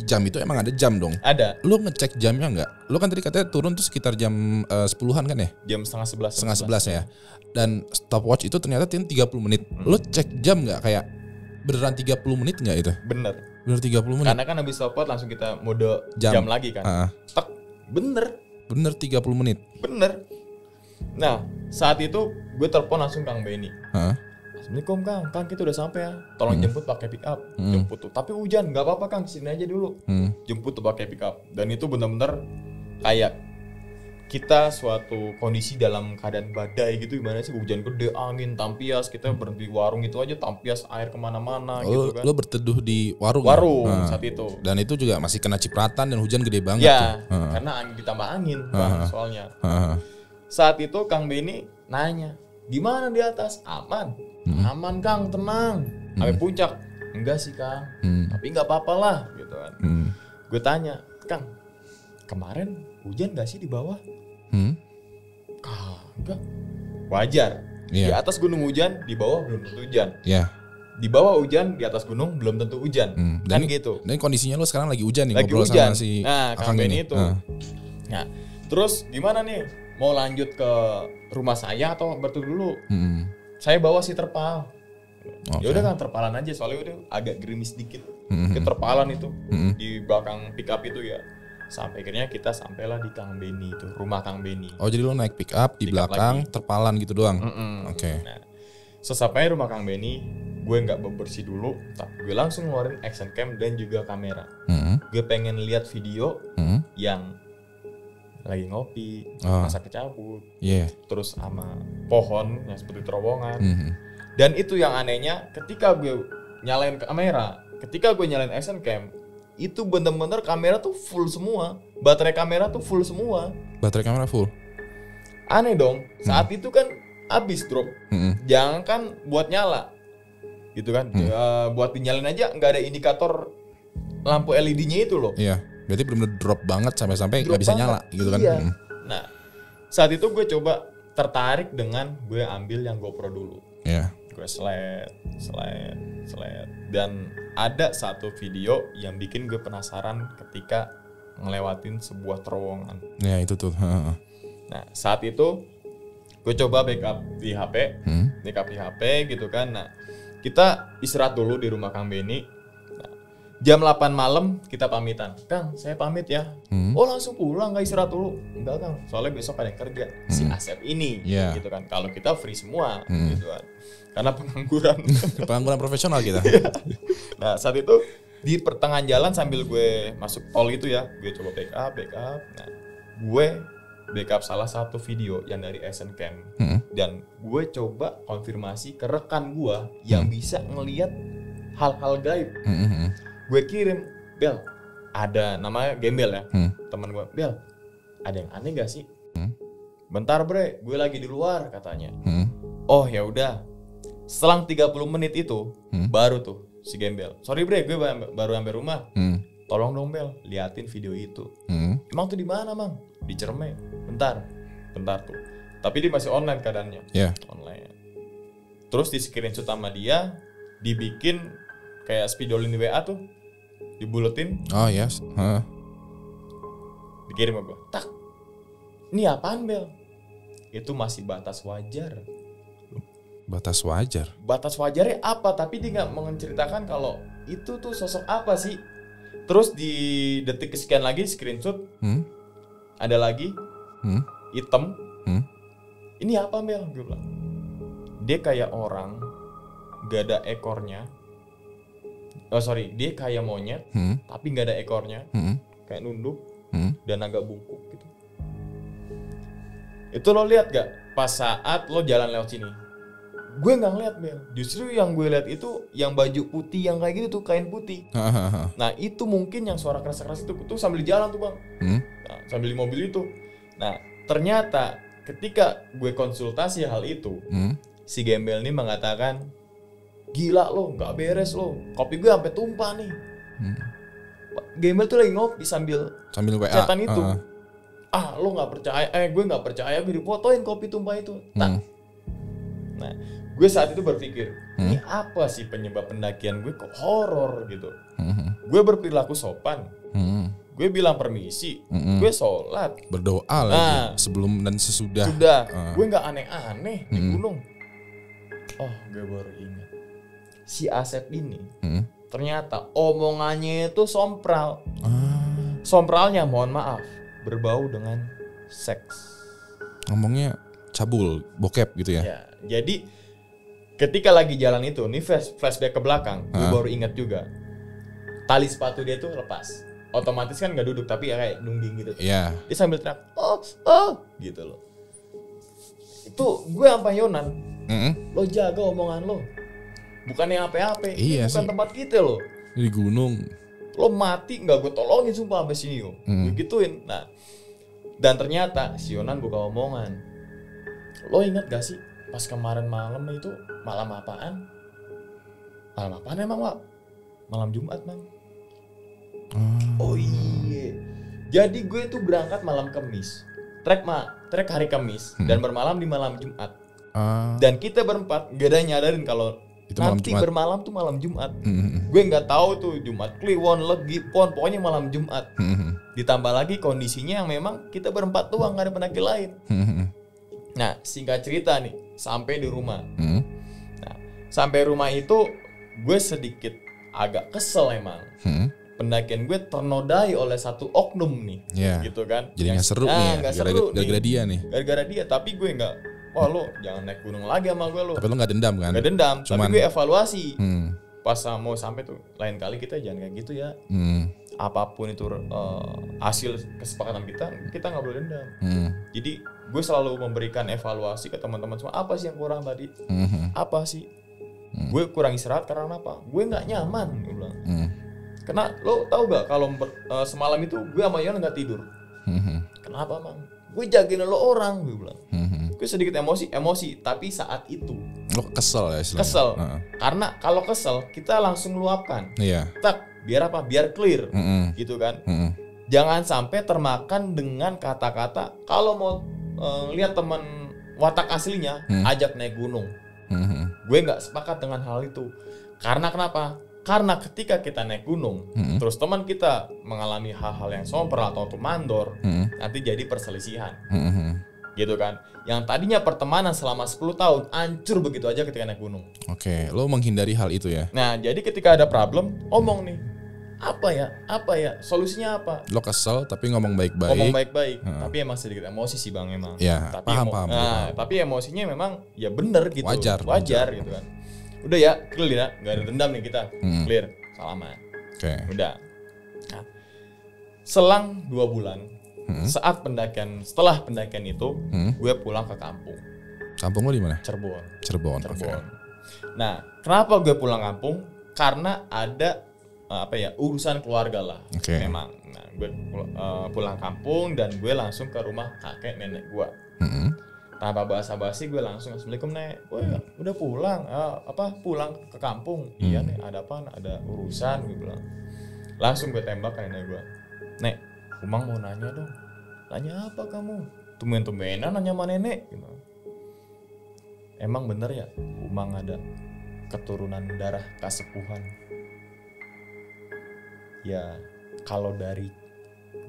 jam itu emang ada jam dong? Ada. Lo ngecek jamnya nggak? Lo kan tadi katanya turun tuh sekitar jam 10-an kan ya? Jam setengah 11 ya. Dan stopwatch itu ternyata 30 menit. Lo cek jam nggak kayak beneran 30 menit nggak itu? Bener 30 menit. Karena kan habis stopwatch langsung kita mode jam lagi kan. Tek, bener 30 menit. Bener. Nah, saat itu gue telepon langsung Kang Benny. Assalamualaikum Kang kita udah sampai ya. Tolong jemput pakai pick up. Jemput tuh. Tapi hujan, nggak apa-apa Kang, sini aja dulu. Jemput tuh pakai pick up. Dan itu benar-benar kayak kita suatu kondisi dalam keadaan badai gitu, gimana sih, hujan gede, angin, tampias, kita berhenti warung itu aja, tampias air kemana-mana gitu kan. Lo berteduh di warung saat itu. Dan itu juga masih kena cipratan dan hujan gede banget ya, karena ditambah angin Bang, soalnya. Saat itu Kang Benny nanya, gimana di atas? Aman? Aman Kang, tenang. Sampai puncak? Enggak sih Kang, tapi nggak apa-apa lah gitu kan. Gue tanya, Kang, kemarin hujan nggak sih di bawah? Kagak. Wajar. Di atas gunung hujan, di bawah belum tentu hujan. Di bawah hujan, di atas gunung belum tentu hujan. Kan gitu. Dan kondisinya lo sekarang lagi hujan nih, lagi ngobrol hujan. sama si Kang Benny itu. Nah, terus gimana nih? mau lanjut ke rumah saya atau bertujuh dulu. Saya bawa si terpal. Ya udah kan terpalan aja soalnya udah agak gerimis dikit. Terpalan itu di belakang pick up itu ya. Sampai akhirnya kita sampailah di Kang Beni itu, rumah Kang Beni. Oh jadi lo naik pick up di belakang terpalan gitu doang. Oke. Nah, sesampainya rumah Kang Beni, gue nggak bebersih dulu, tapi gue langsung ngeluarin action cam dan juga kamera. Gue pengen lihat video yang lagi ngopi, masak kecabut, terus sama pohon yang seperti terowongan. Dan itu yang anehnya, ketika gue nyalain kamera, ketika gue nyalain action cam, itu bener-bener kamera tuh full semua, baterai kamera tuh full semua. Baterai kamera full. Aneh dong, saat itu kan habis drop. Jangan kan buat nyala, gitu kan? Buat dinyalain aja nggak ada indikator lampu LED-nya itu loh. Iya, berarti bener-bener drop banget sampai nggak bisa nyala, gitu kan? Iya. Nah, saat itu gue coba tertarik dengan gue ambil yang GoPro dulu. Iya. Gue slide, dan ada satu video yang bikin gue penasaran ketika ngelewatin sebuah terowongan. Ya itu tuh. Nah saat itu gue coba backup di HP, gitu kan. Nah kita istirahat dulu di rumah Kang Beni. Nah, jam 8 malam kita pamitan. Kang saya pamit ya. Oh langsung pulang nggak istirahat dulu? Enggak Kang, soalnya besok ada yang kerja. Si Asep ini, gitu kan. Kalau kita free semua, gitu kan. Karena pengangguran profesional kita. Nah saat itu di pertengahan jalan sambil gue masuk tol itu ya, gue coba backup. Nah gue backup salah satu video yang dari action cam, dan gue coba konfirmasi ke rekan gue yang bisa ngelihat hal-hal gaib. Gue kirim, Bel, ada namanya Gembel ya, teman gue, Bel, ada yang aneh gak sih? Bentar bre, gue lagi di luar katanya. Oh ya udah. Selang 30 menit itu baru tuh si Gembel. Sorry bre, gue baru sampai rumah. Tolong dong Bel, liatin video itu. Emang tuh di mana Mang? Di Cerme. Bentar tuh. Tapi dia masih online keadaannya. Online. Terus di screenshot sama dia, dibikin kayak spidolin di WA tuh, dibuletin. Oh yes. Dikirim ke gue. Tak. Ini apaan Bel? Itu masih batas wajar. Batas wajar. Batas wajarnya apa? Tapi dia nggak menceritakan kalau itu tuh sosok apa sih. Terus di detik kesekian lagi screenshot, ada lagi hitam. Ini apa Bel? Gue bilang. Dia kayak orang, gak ada ekornya. Oh sorry, dia kayak monyet, tapi gak ada ekornya, kayak nunduk dan agak bungkuk gitu. Itu lo lihat gak? Pas saat lo jalan lewat sini. Gue nggak ngeliat Bel, justru yang gue lihat itu yang baju putih yang kayak gitu tuh, kain putih. Nah itu mungkin yang suara keras-keras itu tuh sambil di jalan tuh Bang, nah, sambil di mobil itu. Nah ternyata ketika gue konsultasi hal itu, si Gembel ini mengatakan, gila lo, nggak beres lo, kopi gue sampai tumpah nih. Gembel tuh lagi ngopi sambil WA chatan itu. Lo nggak percaya? Gue nggak percaya, gue difotoin kopi tumpah itu. Nah, gue saat itu berpikir, ini apa sih penyebab pendakian gue kok horor gitu. Gue berperilaku sopan, gue bilang permisi, gue sholat, berdoa lagi sebelum dan sesudah. Gue nggak aneh-aneh di gunung. Oh, gue baru ingat, si Asep ini ternyata omongannya itu sompral. Sompralnya, mohon maaf, berbau dengan seks. Ngomongnya cabul, bokep gitu ya? Ya, jadi ketika lagi jalan itu, nih flashback ke belakang, gue baru ingat juga. Tali sepatu dia tuh lepas. Otomatis kan gak duduk, tapi ya kayak nungging gitu. Iya. Dia sambil teriak, oh, gitu loh. Itu gue sampai Yonan, lo jaga omongan lo. Bukannya apa-apa, iya bukan sih. tempat kita lo. Di gunung. Lo mati gak gue tolongin sumpah sampai sini yo. Gue gituin. Nah, dan ternyata si Yonan buka omongan. Lo ingat gak sih pas kemarin malam itu malam apaan? Malam apaan emang Wak? Malam Jumat Bang. Oh iya. Jadi gue tuh berangkat malam Kamis. Trek hari Kamis dan bermalam di malam Jumat. Dan kita berempat gak ada yang nyadarin kalau Itu malam nanti Jumat. bermalam tuh malam Jumat. Gue nggak tahu tuh Jumat Kliwon, Legi, Pon, pokoknya malam Jumat. Ditambah lagi kondisinya yang memang kita berempat doang, nggak ada pendaki lain. Nah, singkat cerita nih, sampai di rumah. Nah, sampai rumah itu gue sedikit agak kesel emang. Pendakian gue ternodai oleh satu oknum nih, gitu kan. Jadi nggak seru nih ya, gara-gara dia nih. Gara-gara dia, tapi gue nggak, wah lo jangan naik gunung lagi sama gue lo. Tapi lo nggak dendam kan? Nggak dendam, tapi gue evaluasi. Pas mau sampai tuh, lain kali kita jangan kayak gitu ya. Apapun itu hasil kesepakatan kita nggak boleh dendam. Jadi gue selalu memberikan evaluasi ke teman-teman semua. Apa sih yang kurang tadi? Apa sih? Gue kurang istirahat karena apa? Gue nggak nyaman, gue bilang. Karena lo tau gak kalau semalam itu gue sama Yon nggak tidur. Kenapa mang? Gue jagain lo orang, gue bilang. Gue sedikit emosi, tapi saat itu lo kesel ya istilahnya. Kesel. Karena kalau kesel kita langsung luapkan. Iya. Tak, biar apa? Biar clear, gitu kan. Jangan sampai termakan dengan kata-kata kalau mau lihat teman watak aslinya, ajak naik gunung. Gue nggak sepakat dengan hal itu. Karena kenapa? Karena ketika kita naik gunung, terus teman kita mengalami hal-hal yang sompral atau mandor, nanti jadi perselisihan, gitu kan? Yang tadinya pertemanan selama 10 tahun hancur begitu aja ketika naik gunung. Oke, lo menghindari hal itu ya? Nah, jadi ketika ada problem, omong nih, apa ya, solusinya apa? Lo kesel tapi ngomong baik-baik. Ngomong baik-baik, tapi emang sedikit emosi sih bang emang. Ya, tapi paham. Tapi emosinya memang ya bener gitu, wajar gitu kan. Udah ya, clear ya, nggak ada dendam nih kita, clear, salaman. Oke. Udah. Nah, selang 2 bulan, setelah pendakian itu, gue pulang ke kampung. Kampung lo di mana? Cirebon. Okay. Nah, kenapa gue pulang kampung? Karena ada urusan keluarga lah, memang. Nah, gue pulang kampung dan gue langsung ke rumah kakek nenek gue. Tanpa basa-basi gue langsung assalamualaikum nek, udah pulang, pulang ke kampung. Iya nek, ada apa? Ada urusan, gue bilang. Langsung gue tembak ke nenek gue, nek, Umang mau nanya dong. Nanya apa kamu? Tumben-tumbenan nanya sama nenek. Gitu. Emang bener ya, Umang ada keturunan darah kasepuhan? Ya, kalau dari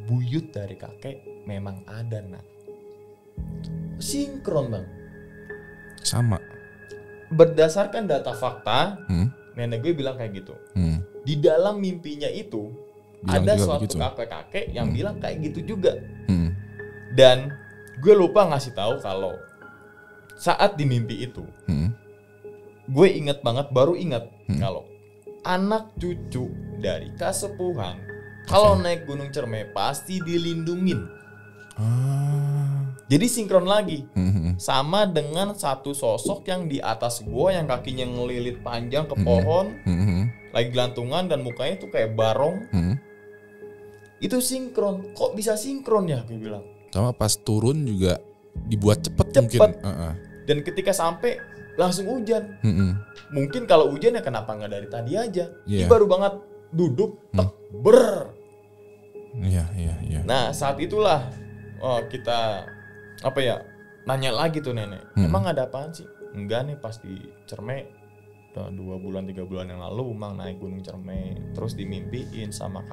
buyut dari kakek memang ada nak. Sinkron bang. Sama. Berdasarkan data fakta, nenek gue bilang kayak gitu. Di dalam mimpinya itu bilang ada suatu kakek-kakek yang bilang kayak gitu juga. Dan gue lupa ngasih tahu kalau saat di mimpi itu, gue baru ingat kalau anak cucu dari kasepuhan kalau naik Gunung Cermai pasti dilindungin. Jadi sinkron lagi, sama dengan satu sosok yang di atas gua yang kakinya ngelilit panjang ke pohon, lagi gelantungan dan mukanya tuh kayak barong. Itu sinkron. Kok bisa sinkron ya? Gue bilang. Sama pas turun juga dibuat cepet. Mungkin. Dan ketika sampai langsung hujan. Mungkin kalau hujan ya kenapa nggak dari tadi aja? Ini baru banget duduk, ber. Iya. Nah saat itulah kita nanya lagi tuh nenek, emang ada apaan sih? Enggak nih, pas di Cermai 2 bulan 3 bulan yang lalu Umang naik Gunung Cermai, terus dimimpiin sama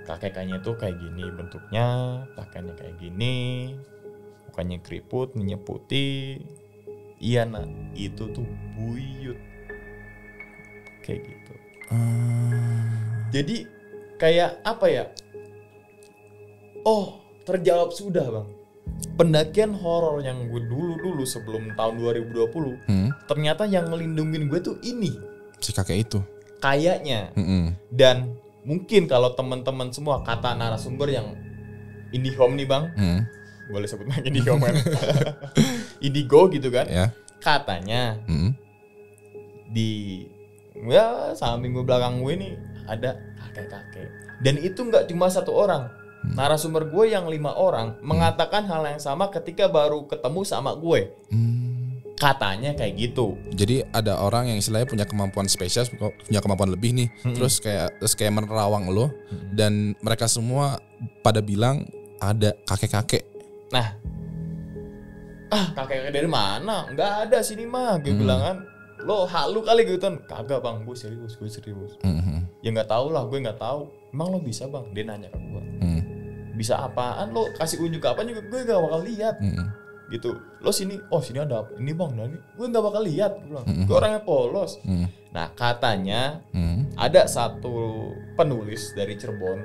kakeknya tuh kayak gini bentuknya, pakaiannya kayak gini, mukanya keriput, minyak putih. Iya nak, itu tuh buyut kayak gitu. Jadi kayak terjawab sudah bang. Pendakian horor yang gue dulu sebelum tahun 2020, ternyata yang ngelindungin gue tuh ini, si kakek itu kayaknya. Dan mungkin kalau teman-teman semua, kata narasumber yang IndiHome nih bang, boleh sebut nama IndiHome kan? Indigo gitu kan, katanya di samping gue belakang gue nih ada kakek-kakek. Dan itu nggak cuma satu orang. Narasumber gue yang 5 orang mengatakan hal yang sama ketika baru ketemu sama gue. Katanya kayak gitu. Jadi ada orang yang istilahnya punya kemampuan spesial, punya kemampuan lebih nih, terus kayak menerawang lo, dan mereka semua pada bilang ada kakek-kakek. Nah, kakek-kakek dari mana? Nggak ada sini mah, gue bilang kan. lo halu kali gitu kan. Kagak bang, gue serius. Ya nggak tahu lah, gue nggak tahu. Emang lo bisa bang? Dia nanya ke gue. Bisa apaan? Lo kasih unjuk apa juga gue gak bakal lihat. Gitu. Lo sini ada apa? Ini bang, nah ini gue gak bakal lihat. Gue bilang, gue orangnya polos. Nah katanya ada satu penulis dari Cirebon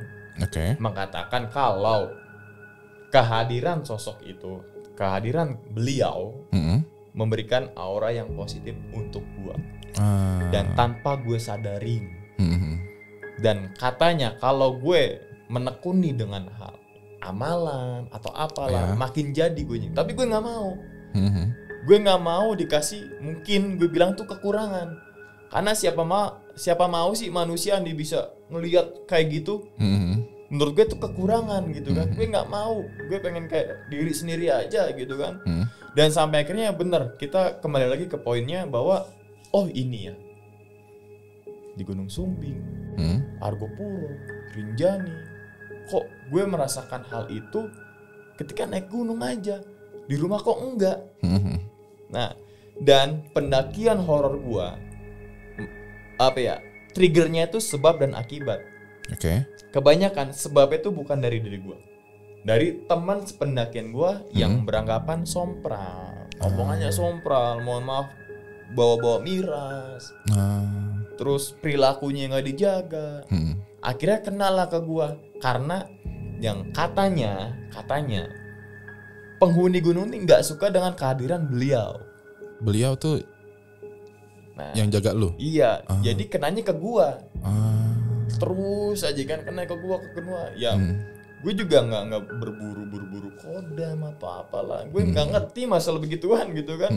mengatakan kalau kehadiran sosok itu, kehadiran beliau memberikan aura yang positif untuk gua dan tanpa gue sadarin. Dan katanya kalau gue menekuni dengan hal amalan atau apalah makin jadi gue. Tapi gue nggak mau. Gue nggak mau dikasih, mungkin gue bilang tuh kekurangan. Karena siapa mau sih manusia nih bisa ngelihat kayak gitu. Menurut gue itu kekurangan gitu kan. Gue nggak mau, gue pengen kayak diri sendiri aja gitu kan. Dan sampai akhirnya bener, kita kembali lagi ke poinnya bahwa ini ya di Gunung Sumbing, Argopuro, Rinjani, kok gue merasakan hal itu ketika naik gunung aja, di rumah kok enggak. Nah, dan pendakian horor gue triggernya itu sebab dan akibat. Kebanyakan sebabnya itu bukan dari diri gue, dari teman sependakian gue yang beranggapan sompral, omongannya sompral, mohon maaf, bawa-bawa miras, terus perilakunya nggak dijaga. Akhirnya kenal lah ke gue karena yang katanya penghuni gunung ini nggak suka dengan kehadiran beliau. Beliau tuh yang jaga lu? Iya, jadi kenanya ke gue. Terus aja kan kena ke gua. Ya gue juga nggak berburu kodam atau apalah. Gue nggak ngerti masalah begituan gitu kan.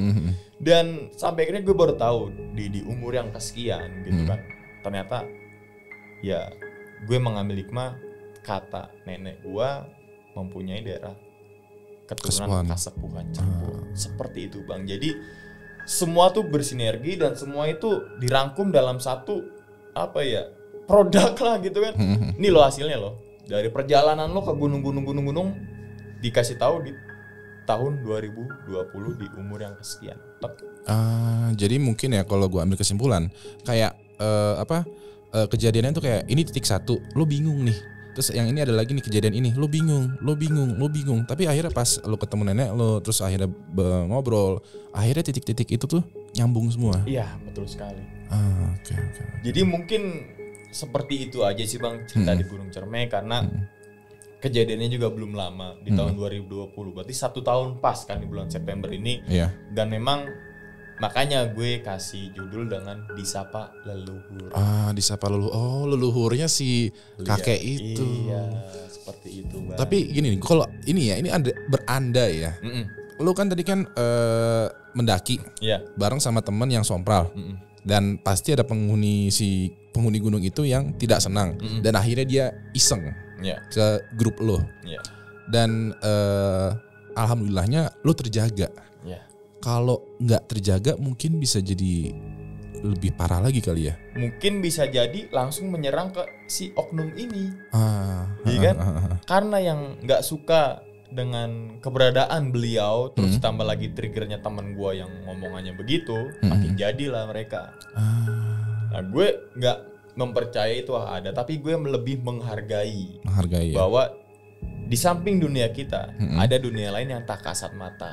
Dan sampai akhirnya gue baru tahu di umur yang kesekian gitu kan. Ternyata ya gue mengambil hikmah kata nenek gue mempunyai daerah keturunan Kasepuhan Cirebon. Seperti itu bang. Jadi semua tuh bersinergi dan semua itu dirangkum dalam satu produk lah gitu kan. Ini lo hasilnya lo. Dari perjalanan lo ke gunung dikasih tahu di tahun 2020 di umur yang kesekian. Jadi mungkin ya kalau gue ambil kesimpulan kayak kejadiannya tuh kayak ini titik 1, lo bingung nih. Terus yang ini ada lagi nih kejadian ini, lo bingung. Tapi akhirnya pas lo ketemu nenek lo, terus akhirnya ngobrol, akhirnya titik-titik itu tuh nyambung semua. Iya, betul sekali. Oke. Jadi mungkin seperti itu aja sih bang cerita di Gunung Cermai karena kejadiannya juga belum lama di tahun 2020, berarti 1 tahun pas kan di bulan September ini. Dan memang makanya gue kasih judul dengan Disapa Leluhur. Disapa Leluhur. Oh, leluhurnya si kakek itu. Iya, seperti itu bang. Tapi gini nih, kalau ini ada berandai ya. Lu kan tadi kan mendaki bareng sama temen yang sompral. Dan pasti ada penghuni gunung itu yang tidak senang dan akhirnya dia iseng ke grup lo. Dan alhamdulillahnya lo terjaga. Kalau nggak terjaga mungkin bisa jadi lebih parah lagi kali ya. Mungkin bisa jadi langsung menyerang ke si oknum ini. Iya kan? Karena yang nggak suka dengan keberadaan beliau, terus tambah lagi triggernya teman gue yang ngomongannya begitu, makin jadilah mereka. Nah, gue nggak mempercayai itu ada, tapi gue lebih menghargai bahwa di samping dunia kita ada dunia lain yang tak kasat mata.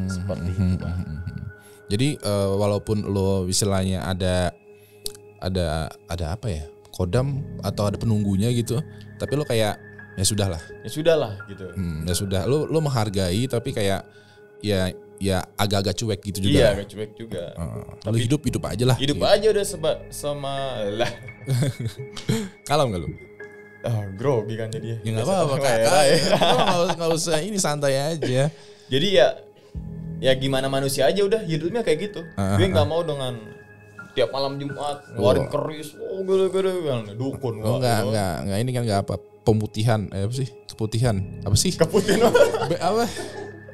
Seperti itu bang. Jadi walaupun lo istilahnya ada apa ya, kodam atau ada penunggunya gitu, tapi lo kayak ya sudahlah gitu. Ya sudah, lo menghargai tapi kayak ya agak-agak cuek gitu juga. Iya, agak cuek juga. Tapi hidup aja lah. Hidup gitu aja udah sama lah. Kalem gak lo? Grogi kan jadi. Ya nggak apa-apa nggak usah, ini santai aja. Jadi ya gimana manusia aja udah hidupnya kayak gitu. Gue nggak mau dengan tiap malam Jumat ngeluarin keris, gede-gede dukun. Enggak, ini kan nggak apa, pemutihan, apa sih? Keputihan, apa sih? Keputihan apa?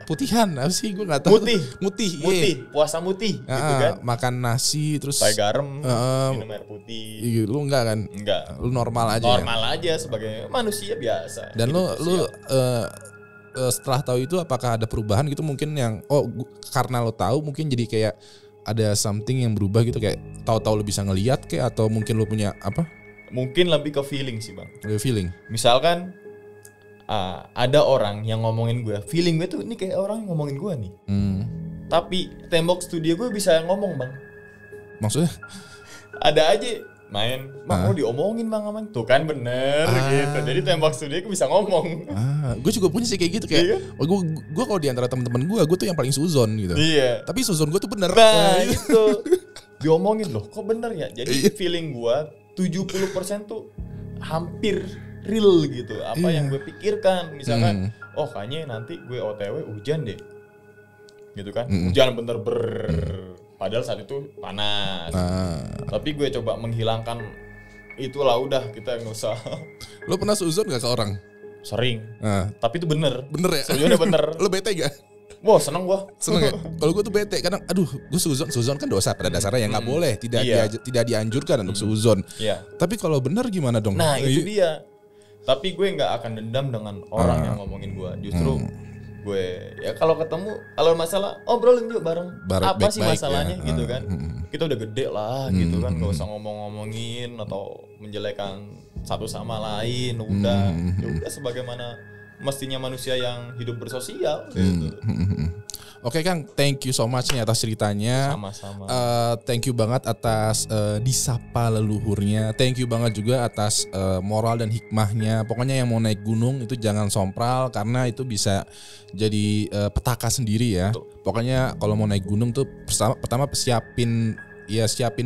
Putihan, apa sih? Gue nggak tahu. Mutih, puasa mutih, gitu kan? Makan nasi terus pakai garam, minum air putih. Lu enggak kan? Enggak. Lu normal aja. Normal aja sebagai manusia biasa. Dan lu setelah tahu itu apakah ada perubahan gitu mungkin yang karena lo tahu mungkin jadi kayak ada something yang berubah gitu kayak tahu-tahu lu bisa ngelihat kayak atau mungkin lu punya apa? Mungkin lebih ke feeling sih bang. Feeling. Misalkan ada orang yang ngomongin gue, feeling gue tuh ini kayak orang yang ngomongin gue nih. Tapi tembok studio gue bisa ngomong bang. Maksudnya? Ada aja main, bang diomongin bang aman, tuh kan bener gitu. Jadi tembok studio gue bisa ngomong. Gue juga punya sih kayak gitu kayak, gue kalau di antara teman-teman gue tuh yang paling suzon gitu. Iya. Tapi suzon gue tuh bener. Nah itu diomongin loh, kok bener ya? Jadi feeling gue 70% tuh hampir real gitu. Apa yang gue pikirkan, misalkan, oh kayaknya nanti gue OTW hujan deh, gitu kan? Hujan bener padahal saat itu panas. Tapi gue coba menghilangkan itulah, udah kita nggak usah. Lo pernah suzon gak ke orang? Sering. Tapi itu bener. Bener ya? Sebenarnya bener. Lo bete gak? Wah seneng gue. Seneng ya? Kalau gue tuh bete kadang, aduh gue suzon kan dosa pada dasarnya yang nggak boleh, tidak dianjurkan untuk suzon. Iya. Tapi kalau bener gimana dong? Nah itu dia. Tapi gue nggak akan dendam dengan orang yang ngomongin gue. Justru gue ya kalau ketemu, kalau masalah obrolin yuk bareng. Apa sih masalahnya ya? Gitu kan? Kita udah gede lah gitu kan, nggak usah ngomongin atau menjelekan satu sama lain. Udah, ya udah sebagaimana mestinya manusia yang hidup bersosial. Gitu. Oke Kang, thank you so much nih atas ceritanya. Sama-sama. Thank you banget atas disapa leluhurnya. Thank you banget juga atas moral dan hikmahnya. Pokoknya yang mau naik gunung itu jangan sompral karena itu bisa jadi petaka sendiri ya. Betul. Pokoknya kalau mau naik gunung tuh pertama siapin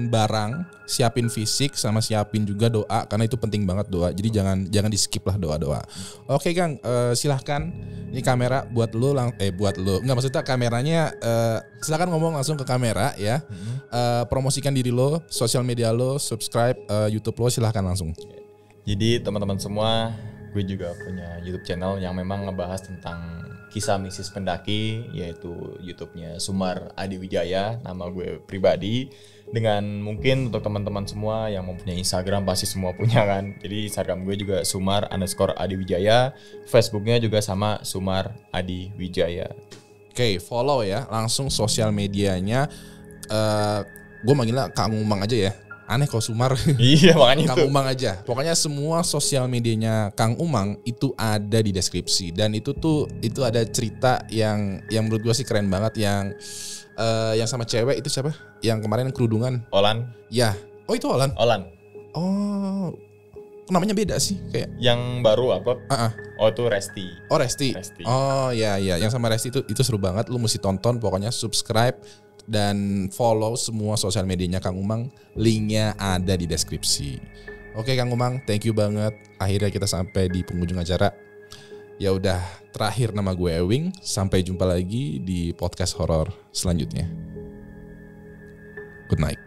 barang, siapin fisik sama siapin juga doa karena itu penting banget doa. Jadi jangan di skip lah doa-doa. Oke Kang, silahkan. Ini kamera buat lo, nggak maksudnya kameranya. Silahkan ngomong langsung ke kamera ya. Promosikan diri lo, sosial media lo, subscribe YouTube lo, silahkan langsung. Jadi teman-teman semua, gue juga punya YouTube channel yang memang ngebahas tentang kisah mistis pendaki, yaitu YouTube-nya Sumar Adi Wijaya, nama gue pribadi. Dengan mungkin untuk teman-teman semua yang mempunyai Instagram pasti semua punya kan. Jadi Instagram gue juga Sumar_Adi Wijaya, Facebooknya juga sama Sumar Adi Wijaya. Oke, follow ya, langsung sosial medianya. Gue manggilnya Kang Umang aja ya. Aneh kalau Sumar. Iya makanya Kang Umang aja. Pokoknya semua sosial medianya Kang Umang itu ada di deskripsi. Dan itu ada cerita yang menurut gue sih keren banget yang sama cewek itu siapa? Yang kemarin kerudungan. Olan. Ya. Oh itu Olan. Olan. Oh. Namanya beda sih kayak. Yang baru upload. Oh itu Resti. Oh Resti. Oh ya, yang sama Resti itu seru banget. Lu mesti tonton. Pokoknya subscribe dan follow semua sosial medianya Kang Umang. Linknya ada di deskripsi. Oke Kang Umang, thank you banget. Akhirnya kita sampai di penghujung acara. Ya udah, terakhir nama gue Ewing. Sampai jumpa lagi di podcast horor selanjutnya. Good night.